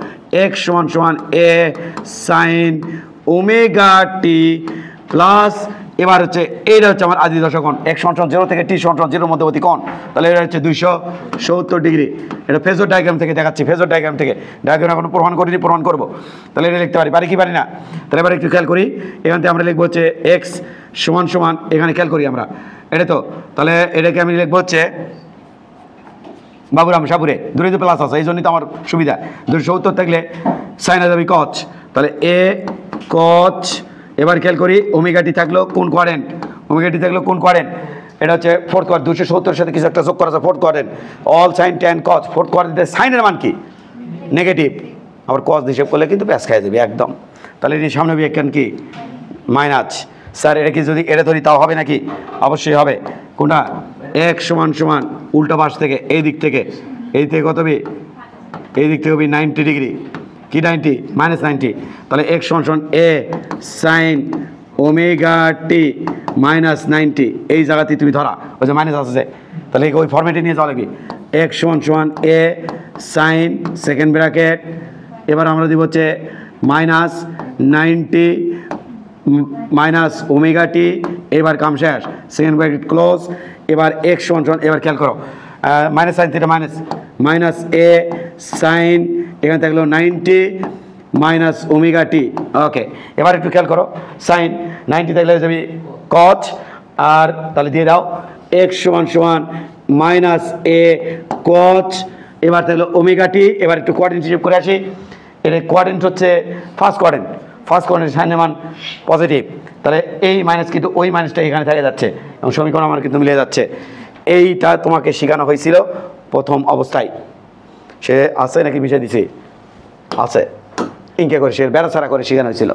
x সমান এ সাইন ওমেগা টি প্লাস, এবার হচ্ছে এইটা হচ্ছে আমার আদি দশা কোণ, x সমান 0 থেকে t সমান 0 মধ্যবর্তী কোণ, তাহলে এটা হচ্ছে 270 ডিগ্রি। এটা ফেজর ডায়াগ্রাম থেকে দেখাচ্ছি, ফেজর ডায়াগ্রাম থেকে, ডায়াগ্রাম এখনো প্রমাণ করিনি, প্রমাণ করবো। তাহলে এটা লিখতে পারি কি পারি না? তাহলে এবার একটু খেয়াল করি, এখান থেকে আমরা লিখবো হচ্ছে x সমান এখানে খেয়াল করি আমরা, এটা তো তাহলে এটাকে আমি লিখবো হচ্ছে বাবুরাম সাবুরে, দূরে তো প্লাস আছে, এই জন্যই তো আমার সুবিধা। 270 থাকলে সাইন হয়ে যাবে কচ, তাহলে এ কচ। এবার খেয়াল করি ওমেগাটি থাকলো কোন কোয়াড্রেন্ট, ওমেগাটি থাকলো কোন কোয়াড্রেন্ট? এটা হচ্ছে ফোর্থ কোয়াড্রেন্ট। 270 সাথে কিছু একটা যোগ করা আছে, fourth quadrant. All sine tan কচ, ফোর্থ কোয়াড্রেন্টের সাইনের মান কি? নেগেটিভ। আবার কচ হিসেব করলে কিন্তু প্যাস খাই যাবে একদম। তাহলে এটি সামনে বিজ্ঞান কি মাইনাস, স্যার এটা কি যদি এটা ধরি তাও হবে নাকি? অবশ্যই হবে। কোনটা? x সমান উল্টা পাশ থেকে এই দিক থেকে কত হবে? এই দিক থেকে হবে 90 ডিগ্রি। কি 90? মাইনাস 90। তাহলে x সমান এ সাইন ওমেগা টি মাইনাস 90, এই জায়গাতে তুমি ধরা ওই যে মাইনাস আছে, তাহলে ওই ফর্মেটে নিয়ে যাওয়া লাগবে। x সমান এ সাইন সেকেন্ড ব্র্যাকেট, এবার আমরা দিব হচ্ছে মাইনাস 90 মাইনাস ওমেগা টি, এবার কাম শেষ, সেকেন্ড ব্র্যাকেট ক্লোজ। এবার x সমান, এবার খেয়াল করো মাইনাস সাইন থিটা মাইনাস এ সাইন, এখানে থাকলো 90 মাইনাস ওমেগা টি। ওকে, এবার একটু খেয়াল করো, সাইন 90 থাকলে যাবি কচ, আর তাহলে দিয়ে দাও x সমান মাইনাস এ কচ, এবার থাকলো ওমেগা টি। এবার একটু কোয়াড্রেন্ট হিসেব করে আসি, এটা কোয়াড্রেন্ট হচ্ছে ফার্স্ট কোয়াড্রেন্ট সাইনের মান পজিটিভ, তাহলে এই মাইনাস কিন্তু ওই মাইনাসটা এখানে থেকে যাচ্ছে এবং সমীকরণ আমার কিন্তু মিলে যাচ্ছে। এইটা তোমাকে শেখানো হয়েছিল প্রথম অবস্থায়, সে আছে নাকি বিষয় দিছে? আছে, ইনকে করে সে বেড়াছাড়া করে শেখানো হয়েছিল।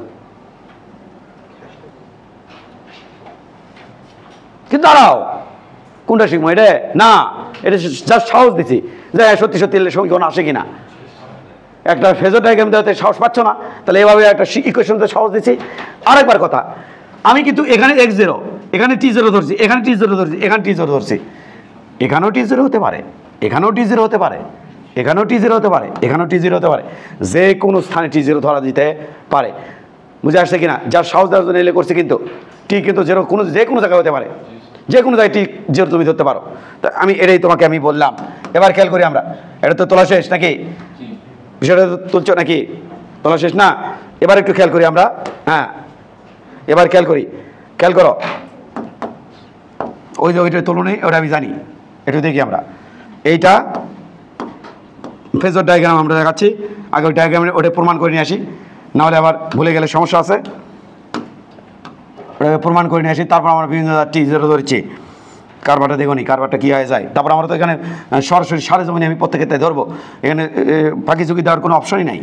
কিন্তু দাঁড়াও, কোনটা শিখবো? এটা না, এটা জাস্ট সাহস দিছি যে সত্যি সমীকরণ আসে কিনা। একটা ফেজর ডায়াগ্রাম দেওয়াতে সাহস পাচ্ছ না, তাহলে এভাবে একটা ইকুয়েশন দিতে সাহস দিচ্ছি। আরেকবার কথা, আমি কিন্তু এখানে x0, এখানে t0 ধরছি, এখানে t0 ধরছি, এখানে t0 ধরছি, এখানেও t0 হতে পারে, এখানেও t0 হতে পারে, এখানেও t0 হতে পারে, এখানেও t0 হতে পারে, যে কোনো স্থানে t0 ধরা দিতে পারে। বুঝে আসছে কিনা? যার সাহস দেওয়ার জন্য এলে করছে, কিন্তু ঠিক কিন্তু যে কোনো জায়গায় হতে পারে, যে কোনো জায়গায় t0 তুমি ধরতে পারো। তা আমি এটাই তোমাকে আমি বললাম। এবার খেয়াল করি আমরা, এটা তো তোলা শেষ নাকি? বিষয়টা তুলছো নাকি? তোলা শেষ না? এবার একটু খেয়াল করি আমরা, হ্যাঁ এবার খেয়াল করো, ওই যে ওইটা তুলুন, ওটা আমি জানি, একটু দেখি আমরা। এইটা ফেজর ডায়াগ্রাম আমরা দেখাচ্ছি, আগে ওই ডায়াগ্রামে ওটা প্রমাণ করে নিয়ে আসি, নাহলে আবার ভুলে গেলে সমস্যা আছে। ওটা প্রমাণ করে নিয়ে আসি, তারপর আমরা বিভিন্ন t0 ধরছি। কারবারটা দেখো নি, কারবারটা কী হয়ে যায়। তারপর আমরা তো এখানে সরাসরি সারে জমিনে আমি প্রত্যেকেতে ধরবো, এখানে ফাঁকি ঝুঁকি দেওয়ার কোনো অপশনই নাই।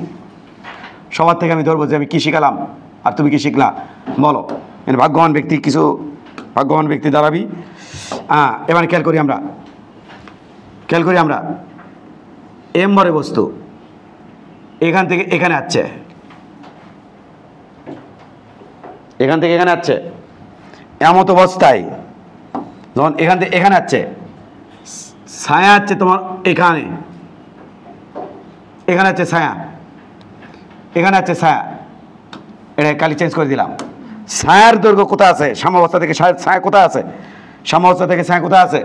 সবার থেকে আমি ধরবো যে আমি কী শিখালাম আর তুমি কি শিখলা বলো। মানে ভাগ্যবান ব্যক্তি দাঁড়াবি। হ্যাঁ, এবার খেয়াল করি আমরা, এম ভরে বস্তু এখান থেকে এখানে আসছে, এখান থেকে এখানে আসছে, এমত অবস্থায় যখন এখান থেকে এখানে আসছে, ছায়া আছে তোমার এখানে আছে ছায়া, এখানে আছে ছায়া, এটা কালি চেঞ্জ করে দিলাম। ছায়ার দৈর্ঘ্য কোথায় আছে? সাম্যাবস্থা থেকে ছায়া কোথায় আছে? সাম্যাবস্থা থেকে ছায়া কোথায় আছে?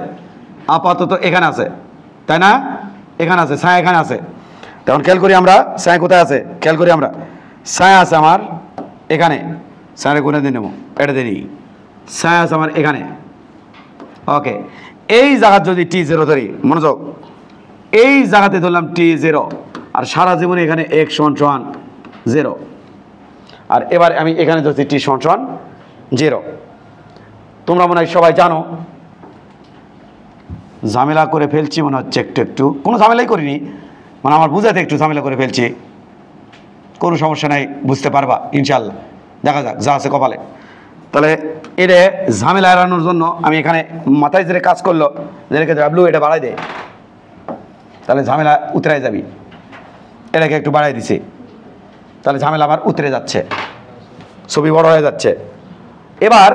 আপাতত এখানে আছে, তাই না? এখানে আছে ছায়া, এখানে আছে। তখন খেয়াল করি আমরা ছায়া কোথায় আছে, খেয়াল করি আমরা ছায়া আছে আমার এখানে, ছায়া কোনে দিয়ে নেব, এটা দিয়ে ছায়া আছে আমার এখানে। ওকে, এই জায়গা যদি T0 ধরি, মনোযোগ, এই জায়গাতে ধরলাম T0, আর সারা জীবনে এখানে x = 0, আর এবার আমি এখানে ধরছি T = 0। তোমরা মনে হয় সবাই জানো, ঝামেলা করে ফেলছি মনে হচ্ছে একটু, কোনো ঝামেলাই করিনি, মানে আমার বুঝাতে একটু ঝামেলা করে ফেলছি, কোনো সমস্যা নাই, বুঝতে পারবা ইনশাল্লাহ, দেখা যাক যা আছে কপালে। তাহলে এটা ঝামেলা এড়ানোর জন্য আমি এখানে মাথায় যে কাজ করলো, যেটাকে ডাব্লু এটা বাড়াই দেয়, তাহলে ঝামেলা উতরাই যাবি, এটাকে একটু বাড়াই দিছি, তাহলে ঝামেলা আমার উতরে যাচ্ছে, ছবি বড় হয়ে যাচ্ছে। এবার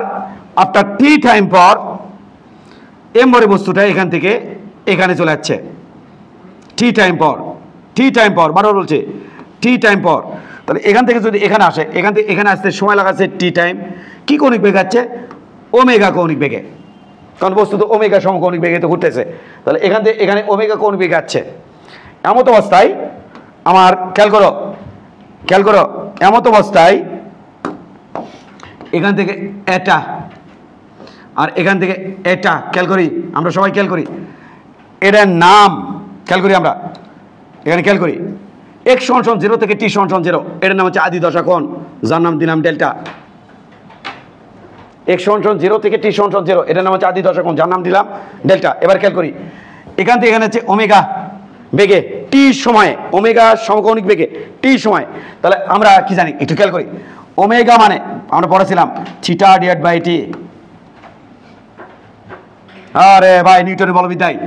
আফটার টি টাইম পর এমবরে বস্তুটা এখান থেকে এখানে চলে যাচ্ছে, টি টাইম পর বারবার বলছে টি টাইম পর। তাহলে এখান থেকে যদি এখানে আসে, এখান থেকে এখানে আসতে সময় লাগাচ্ছে টি টাইম, কি কৌণিক বেগ আছে? ওমেগা কৌণিক বেগে, কারণ বস্তু তো ওমেগা সমকৌণিক বেগে তো ঘুরতেছে। তাহলে এখান থেকে এখানে ওমেগা কৌণিক বেগে আছে। এমত অবস্থায় আমার খেয়াল করো, এমত অবস্থায় এখান থেকে এটা আর এখান থেকে এটা, খেয়াল করি আমরা সবাই, খেয়াল করি এটার নাম, খেয়াল করি আমরা এখানে, খেয়াল করি x = 0 থেকে T = 0, এটার নাম হচ্ছে আদি দশা কোণ, যার নাম দিলাম ডেল্টা। x = 0 থেকে T = 0, এটার নাম হচ্ছে আদি দশা কোণ, যার নাম দিলাম ডেল্টা। এবার খেয়াল করি এখান থেকে এখানে হচ্ছে ওমেগা বেগে T সময়ে, ওমেগা সমকৌণিক বেগে T সময়। তাহলে আমরা কি জানি একটু খেয়াল করি, ওমেগা মানে আমরা পড়েছিলাম θ/T। আরে ভাই নিউটনের বলবিদ্যায়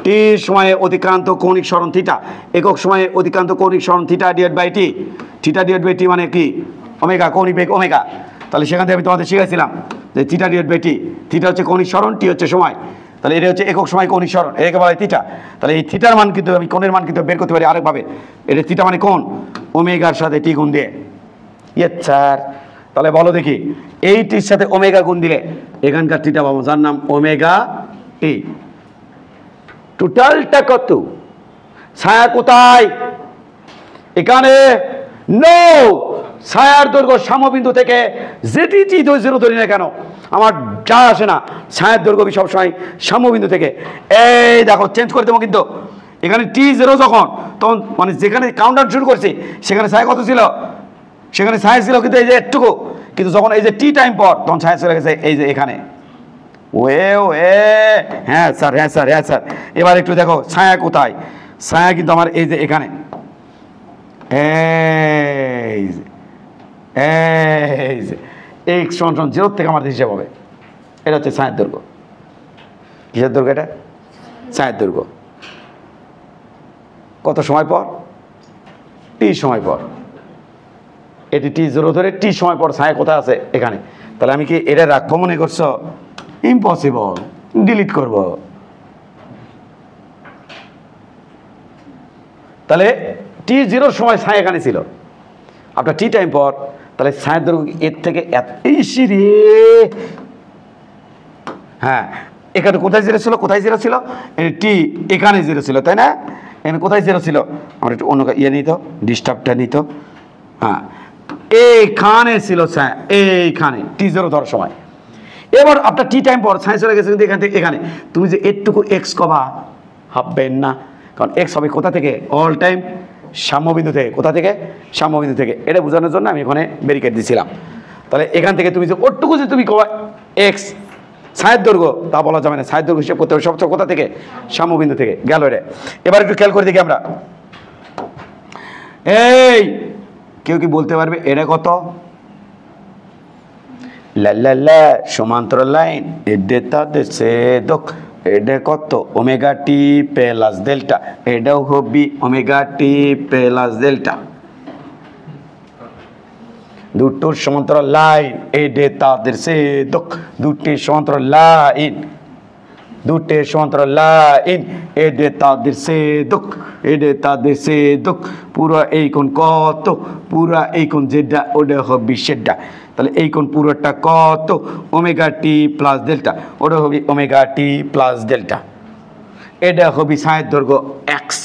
টি সময়ে অতিক্রান্ত কৌণিক সরণ থিটা, একক সময়ে অতিক্রান্ত কৌণিক সরণ θ/T, θ/T মানে কি? ওমেগা, কৌণিক বেগ ওমেগা। তাহলে সেখান থেকে আমি তোমাদের শিখাইছিলাম যে θ/T, থিটা হচ্ছে কৌণিক সরণ, টি হচ্ছে সময়, তাহলে এটা হচ্ছে একক সময় কৌণিক সরণ, এটাকে বলা হয় থিটা। তাহলে এই থিটার মান কিন্তু আমি কোণের মান কিন্তু বের করতে পারি আরেকভাবে, এটা থিটা মানে কোণ, ওমেগার সাথে টি গুণ দিয়ে। ইয়ে স্যার, তাহলে বলো দেখি, এই টির সাথে ওমেগা গুণ দিলে এখানকার থিটা পাবো, যার নাম ওমেগা টি। টোটালটা কত? ছায়া কোথায়? এখানে নো, ছায়ার দৈর্ঘ্য সাম্যবিন্দু থেকে যেটি T0 ধরি না কেন আমার যা আসে না, ছায়ার দৈর্ঘ্য সবসময় সাম্যবিন্দু থেকে। এই দেখো চেঞ্জ করে দেবো, কিন্তু এখানে T0 যখন, তখন মানে যেখানে কাউন্টডাউন শুরু করছি সেখানে ছায়া কত ছিল? সেখানে ছায়া ছিল কিন্তু এই যে একটুকু, কিন্তু যখন এই যে টি টাইম পর তখন ছায়া চলে গেছে এই যে এখানে। হ্যাঁ স্যার, হ্যাঁ স্যার, হ্যাঁ স্যার। এবার একটু দেখো ছায়া কোথায়? ছায়া কিন্তু আমার এই যে এখানে, x = 0 থেকে আমার হিসাব হবে, এটা হচ্ছে ছায়ার দৈর্ঘ্য। কিসের দৈর্ঘ্য? এটা ছায়ার দৈর্ঘ্য। কত সময় পর? টি সময় পর। এটি T0 ধরে টি সময় পর ছায়া কোথায় আছে? এখানে। তাহলে আমি কি এটা রাখবো মনে করছো? ইম্পসিবল, ডিলিট করব। তাহলে T0 সময় ছায়া এখানে ছিল, আপনার টি টাইম পর, তাহলে ছায়ার দৈর্ঘ্য এর থেকে এসি রে। হ্যাঁ, এখানে কোথায় 0 ছিল? কোথায় 0 ছিল? টি এখানে 0 ছিল, তাই না? এখানে কোথায় 0 ছিল? আমরা একটু অন্য ইয়ে নিত, ডিস্টার্বটা নিত। হ্যাঁ, এইখানে ছিল ছায়া, এইখানে T0 ধরার সময়। এবার আপনার টি টাইম পর ছায়া চলে গেছে কিন্তু এখান থেকে এখানে, তুমি যে এটুকু এক্স কবা ভাববেন না, কারণ এক্স হবে কোথা থেকে? অল টাইম সাম্যবিন্দু থেকে। কোথা থেকে? সাম্যবিন্দু থেকে। এটা বোঝানোর জন্য আমি এখানে ব্যারিকেড দিয়েছিলাম। তাহলে এখান থেকে তুমি যে ওটুকু যে তুমি কবা এক্স ছায়ের দৈর্ঘ্য, তা বলা যাবে না। ছায়ের দৈর্ঘ্য হিসেব করতে হবে সবচেয়ে কোথা থেকে? সাম্যবিন্দু থেকে। গেল এটা। এবার একটু খেয়াল করে দেখি আমরা, এই কেউ কি বলতে পারবে এটা কত? লা সমান্তরাল লাইন, এটা দেশে দক, এটা কত? ওমেগা টি প্লাস ডেল্টা, এটাও হবে ওমেগা টি প্লাস ডেল্টা। দুটোর সমান্তরাল লাইন, এটা তাদের সে দক, দুটি সমান্তরাল লাইন, দুটে সমান্তরাল লাইন, এডে তাদের ছেদক, এডে তাদের ছেদক, পুরো এই কোণ কত, পুরো এই কোণ যেটা ওটা হবে সেটা। তাহলে এই কোণ পুরোটা কত, ওমেগা টি প্লাস ডেল্টা, ওটা হবে ওমেগা টি প্লাস ডেল্টা। এটা হবে সায়ের দৈর্ঘ্য এক্স,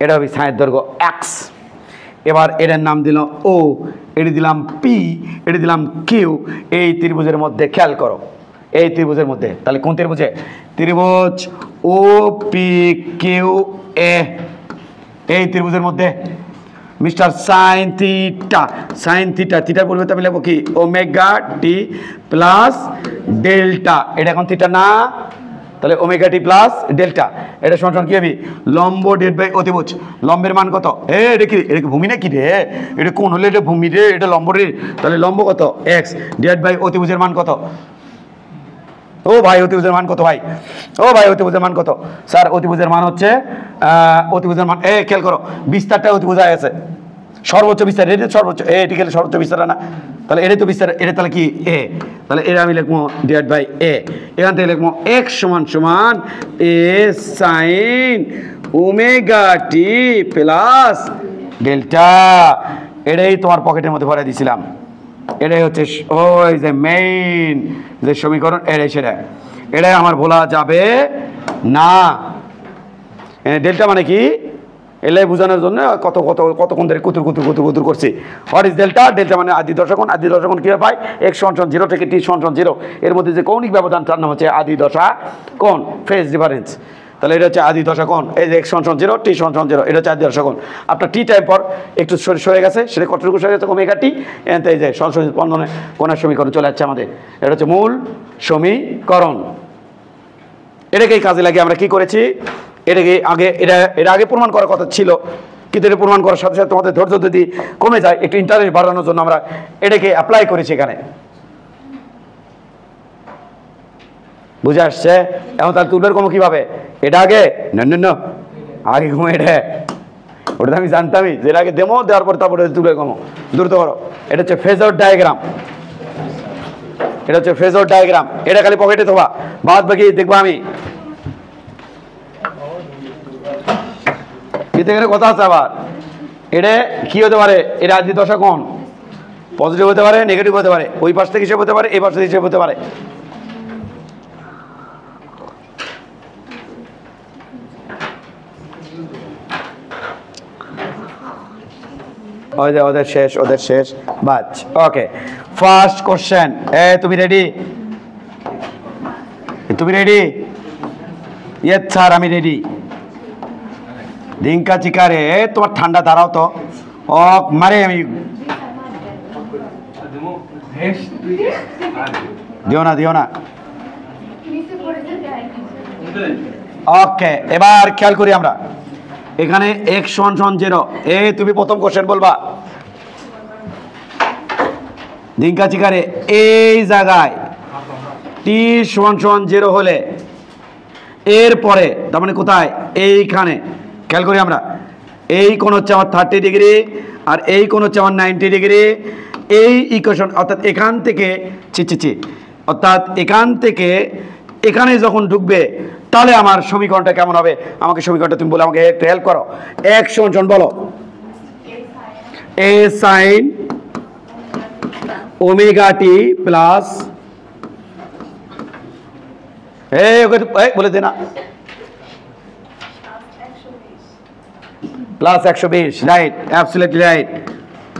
এটা হবে সায়ের দৈর্ঘ্য এক্স। এবার এটার নাম দিলাম ও, এটি দিলাম পি, এটি দিলাম কিউ। এই ত্রিভুজের মধ্যে খেয়াল করো, এই ত্রিভুজের মধ্যে, তাহলে কোন ত্রিভুজে? ত্রিভুজ ও পি কিউ এ, এই ত্রিভুজের মধ্যে mister sine theta, sine theta, থিটার পরিবর্তে আমি লিখবো কি ওমেগা টি প্লাস ডেল্টা। এটা এখন থিটা না, তাহলে ওমেগা টি প্লাস ডেল্টা। এটা সমান কি হবে? লম্ব ডেট বাই অতিভুজ। লম্বের মান কত? এটা কি, এটা কি ভূমি নাকি রে? এটা কোন হলে এটা ভূমি রে, এটা লম্ব রে। তাহলে লম্ব কত? এক্স, ডেট বাই অতিভুজের মান কত? ও ভাই অতিভুজের মান কত ভাই? ও ভাই অতিভুজের মান কত? স্যার অতিভুজের মান হচ্ছে অতিভুজের মান, খেয়াল করো বিস্তারটা অতিভুজ আছে, সর্বোচ্চ বিস্তার, এটা সর্বোচ্চ, এটি গেলে সর্বোচ্চ বিস্তার না, তাহলে এটা তো বিস্তার, এটা তাহলে কি এ, তাহলে এটা আমি লিখবো ডিভাইড বাই এ। এখান থেকে লিখবো এক্স সমান সমান এ sine omega T plus delta. এটাই তোমার পকেটের মধ্যে ভরে দিয়েছিলাম। এটাই হচ্ছে ওই যে মেইন যে সমীকরণ, এটাই সেটা, এটাই আমার ভোলা যাবে না। ডেল্টা মানে কি এলাই বোঝানোর জন্য কতক্ষণ ধরে কুতুর করছি। What is delta? ডেল্টা মানে আদি দশাকোণ। আদি দশাকোণ কীভাবে পাই? এক্স সমান 0 থেকে টি সমান 0, এর মধ্যে যে কৌণিক ব্যবধান তার নাম হচ্ছে আদি দশা কোণ, ফেজ ডিফারেন্স। তাহলে এটা হচ্ছে আদি দশা কোণ। এই যে এক্স সমান 0, টি সমান 0, এটা হচ্ছে আদি দশা কোণ। আপনার টি টাইম পর একটু সরে গেছে, সেটা কতটুকু সরে গেছে? Omega t. এতে এই যে সরাসরি স্পন্দনে কোণের সমীকরণ চলে যাচ্ছে আমাদের। এটা হচ্ছে মূল সমীকরণ। এটাকেই কাজে লাগিয়ে আমরা কি করেছি, এটাকে আগে এটা আগে প্রমাণ করার কথা ছিল, কিন্তু এটা প্রমাণ করার সাথে সাথে তোমাদের ধৈর্য যদি কমে যায়, একটু ইন্টারেস্ট বাড়ানোর জন্য আমরা এটাকে অ্যাপ্লাই করেছি এখানে। বুঝে আসছে? এখন তার তুলবের কমো কিভাবে? এটা আগে না আগে কমো, এটা ওটা তো আমি জানতামই, যেটা আগে দেবো, দেওয়ার পর তারপরে তুলের কমো দ্রুত করো। এটা হচ্ছে ফেজর ডায়াগ্রাম, এটা হচ্ছে ফেজর ডায়াগ্রাম। এটা খালি পকেটে থোবা, বাদ বাকি দেখবো আমি। এখানে কথা আছে আবার, এটা কি হতে পারে? এটা আদি দশা কোণ, পজিটিভ হতে পারে, নেগেটিভ হতে পারে, ওই পাশ থেকে হিসেবে হতে পারে, এই পাশ থেকে হিসেবে হতে পারে। ওদের শেষ বাচ। ওকে, ফার্স্ট কোশ্চেন। তুমি রেডি? তুমি রেডি? ইয়েস স্যার আমি রেডি। ডিঙ্কা চিকারে তোমার ঠান্ডা দাঁড়াও তো, মারে আমি দিও না। ওকে, এবার খেয়াল করি আমরা এখানে এক্স সমান 0। তুমি প্রথম কোশ্চেন বলবা। ডিঙ্কা চিকারে এই জায়গায় টি সমান 0 হলে এরপরে তার মানে কোথায়? এইখানে খেয়াল করি আমরা, এই কোণ হচ্ছে আমার 30 ডিগ্রি, আর এই কোণ হচ্ছে আমার 90 ডিগ্রি। এই ইকুয়েশন অর্থাৎ এখান থেকে অর্থাৎ এখান থেকে এখানে যখন ঢুকবে, তাহলে আমার সমীকরণটা কেমন হবে? আমাকে সমীকরণটা তুমি বলে আমাকে একটু হেল্প করো। এক্স সমান বলো এ সাইন ওমেগা টি প্লাস, ওকে বলে দে না, প্লাস 120, রাইট, অ্যাবসলিউটলি রাইট।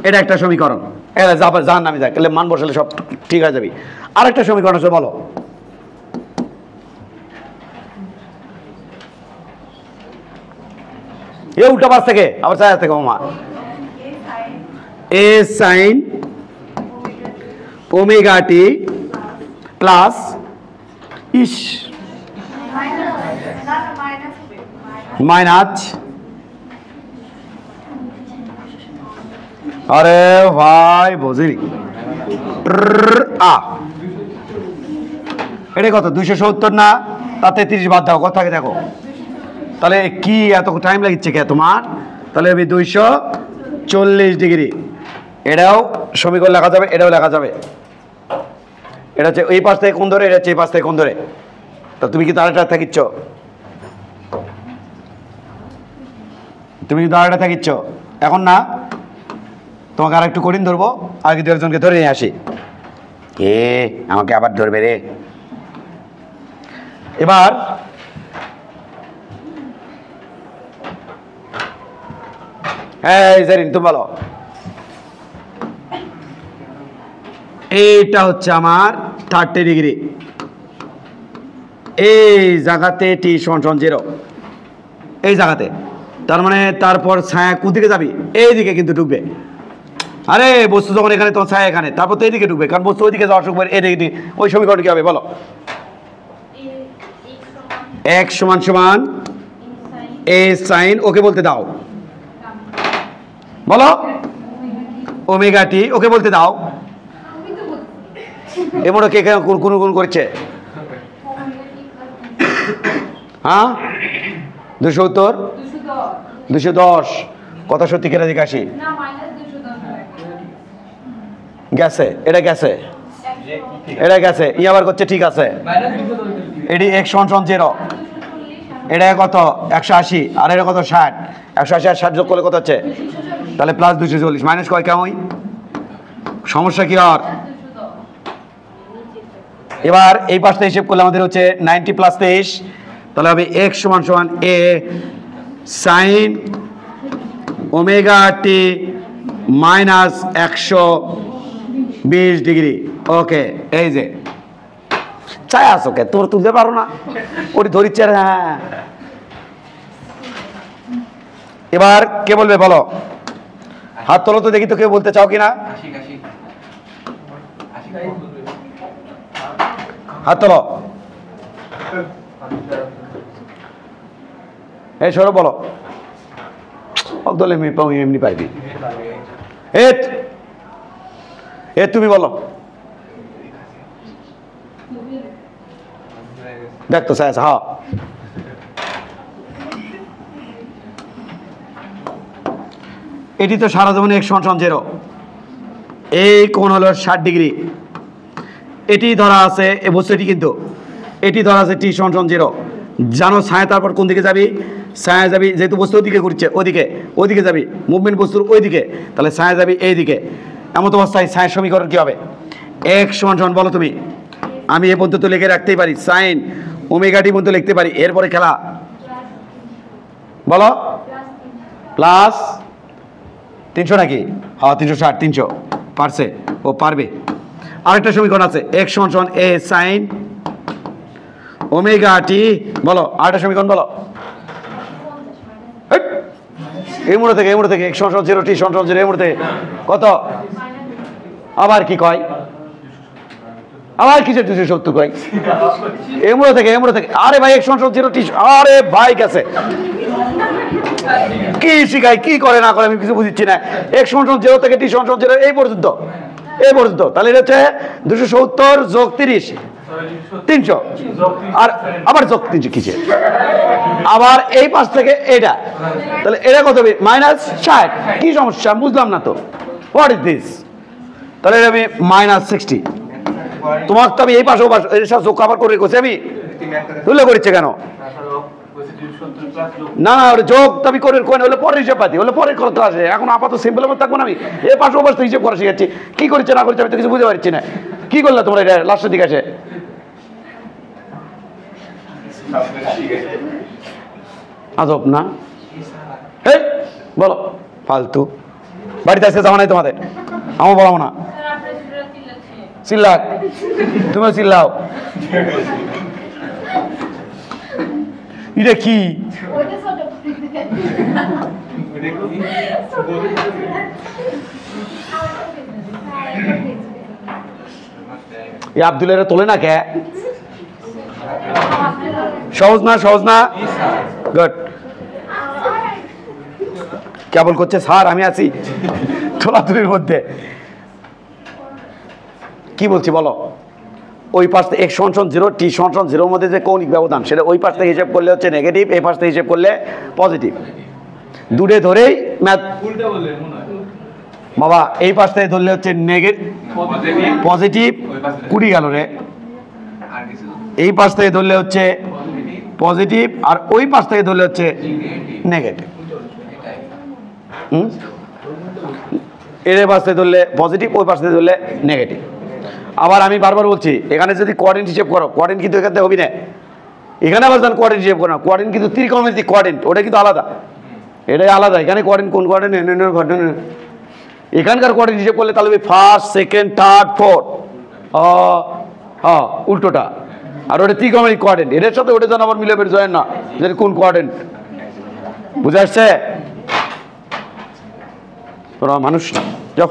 এটা একটা সমীকরণ, এটা যার নামে যাক, তাহলে মান বসালে সব ঠিক হয়ে যাবে। আরেকটা সমীকরণ আছে, বলো। উল্টা পাশ থেকে আবার চার থেকে মামা, এ sine omega T plus minus, আরে ভাই বুঝিনি, এটা কত? 270 না, তাতে 30 বাদ দাও, কত থাকে দেখো। তাহলে কি এত টাইম লাগছে কে তোমার? তাহলে 240 ডিগ্রি। এটাও সমীকরণ লেখা যাবে, এটাও লেখা যাবে। এটা হচ্ছে এই পাশ থেকে কোণ ধরে, এটা হচ্ছে এই পাশ থেকে কোণ ধরে। তা তুমি কি দাঁড়াটা থাকিচ্ছ? তুমি কি দাঁড়াটা থাকিচ্ছ? এখন না, তোমাকে আর একটু কঠিন ধরবো, আগে দু একজনকে ধরে নিয়ে আসি। আমাকে আবার ধরবে রে। এবার জারিন তুমি বলো। এইটা হচ্ছে আমার 30 ডিগ্রি, এই জায়গাতে টি সমান 0, এই জায়গাতে। তার মানে তারপর ছায়া কোন দিকে যাবি? এইদিকে কিন্তু ঢুকবে। আরে বস্তু যখন এখানে, তোমার ছায়া এখানে, তারপর তো এইদিকে ঢুকবে, কারণ বস্তু ওইদিকে যাওয়ার সময় এদিকে। ওই সমীকরণ কি হবে বলো? x সমান সমান a sin, ওকে বলতে দাও, বলো ওমেগা টি, ওকে বলতে দাও। এমন কে কোন গুণ করছে? হ্যাঁ 270, 210, কত সত্যি কেটে দিকে আসি গেছে, এটা গেছে, এটা গেছে, ই আবার করছে ঠিক আছে। এটি x সমান 0, এটা কত 180, আর এটা কত 60, 180 আর 60 যোগ করলে কত হচ্ছে? তাহলে প্লাস 240, মাইনাস কয় কেমন? সমস্যা কি আর? এবার এই পাশটা হিসেব করলে আমাদের হচ্ছে 90 প্লাস 23, তাহলে হবে x সমান সমান a sin omega T minus 120 degree. Okay, এই যে চাই আসো কে, তোর তুলতে পারো না, ওটি ধরিচ্ছে। হ্যাঁ, এবার কে বলবে বলো? হাত তোলো তো দেখি, তো কেউ বলতে চাও কিনা? হাত তোলো। এই সরো বলো, এমনি পারবি। তুমি বলো। দেখতো স্যার, হ্যাঁ এটি তো সারা জীবনে x সমান 0, এই কোণ হলো 60 ডিগ্রি। এটি ধরা আছে, এ বস্তু এটি কিন্তু এটি ধরা আছে t সমান 0। জানো ছায়া তারপর কোন দিকে যাবি? ছায়া যাবি, যেহেতু বস্তু ওদিকে ঘুরছে, ওদিকে যাবি, মুভমেন্ট বস্তুর ওইদিকে, তাহলে ছায়া যাবি এইদিকে। এমন অবস্থায় ছায়ের সমীকরণ কি হবে? x সমান বলো তুমি, আমি এ পর্যন্ত লিখে রাখতেই পারি, সাইন ওমেগা টি পর্যন্ত লিখতে পারি। এরপরে খেলা বলো, প্লাস 300 নাকি? হ্যাঁ 360, 300 পারছে, ও পারবে। আরেকটা সমীকরণ আছে, x সমান a sin ওমেগা টি, বলো আরেকটা সমীকরণ বলো। এই মুহূর্তে থেকে x সমান 0, t সমান 0, এই মুহূর্তে কত? আবার কি কয়? আবার কিসের 270 কয়? এই মুহূর্তে থেকে আরে ভাই x সমান 0, t, আরে ভাই গেছে, কি শিখাই কি করে না করে আমি কিছু বুঝছি না। x সমান 0 থেকে t সমান 0 এই পর্যন্ত, তাহলে এটা হচ্ছে 270 যোগ 30, 300, আর আবার যোগ 300 কিসে? আবার এই পাশ থেকে এটা, তাহলে এটা কত হবে? মাইনাস 60। কি সমস্যা বুঝলাম না তো, হোয়াট ইজ দিস? তাহলে এটা আমি মাইনাস 60। তোমার তো আমি এই পাশে এর সাথে যোগ আবার করে রেখেছি, আমি তুলে করেছে কেন? না না, ওটা যোগ আমি করে হলে পরের হিসেব পাতি, হলে পরের কথা আসে। এখন আপাতত সিম্পলের মধ্যে থাকবো না, আমি এই পাশে ওপাশে হিসেব করা শিখাচ্ছি। কি করেছে না করেছে আমি তো কিছু বুঝতে পারছি না। কি করলে তোমরা এটা লাস্টের দিকে আসে? আজব না, এই বলো ফালতু। বাড়িতে আসতে যাওয়া নাই তোমাদের? আমার বলাবো না, চিল্লাক, তুমিও চিল্লাও। এটা কি? আব্দুলের তোলে না কে? সহজ না গুড। কেবল করছে স্যার আমি আছি তোলাতুলির মধ্যে। কি বলছি বলো? ওই পাশ থেকে x সমান 0, t সমান 0 মধ্যে যে কৌণিক ব্যবধান, সেটা ওই পাশ থেকে হিসেব করলে হচ্ছে নেগেটিভ, এই পাশ থেকে হিসেব করলে পজিটিভ। দূরে ধরেই ম্যাথ বাবা, এই পাশ থেকে ধরলে হচ্ছে নেগেটিভ পজিটিভ, 20 গেল রে। এই পাশ থেকে ধরলে হচ্ছে পজিটিভ, আর ওই পাশ থেকে ধরলে হচ্ছে নেগেটিভ। এর পাশ থেকে ধরলে পজিটিভ, ওই পাশ থেকে ধরলে নেগেটিভ। আবার আমি বারবার বলছি, এখানে যদি কোঅর্ডিনেট হিসেব করো, কোঅর্ডিনেট কিন্তু এখান থেকে হবি না, এখানে আবার যখন কোঅর্ডিনেট হিসেব করো না, কোঅর্ডিনেট কিন্তু ত্রিকোণমিতিক কোঅর্ডিনেট, ওটা কিন্তু আলাদা, এটাই আলাদা। এখানে কোঅর্ডিনেট কোন কোঅর্ডিনেট, এখানকার কোঅর্ডিনেট হিসেব করলে তাহলে ফার্স্ট, সেকেন্ড, থার্ড, ফোর্থ, হ্যাঁ উল্টোটা। আর ওটা ত্রিকোণমিতিক কোঅর্ডিনেট, এটার সাথে ওটা যেন আবার মিলে বের যায় না যে কোন কোঅর্ডিনেট। বুঝে আসছে? তোরা মানুষ না, যাও।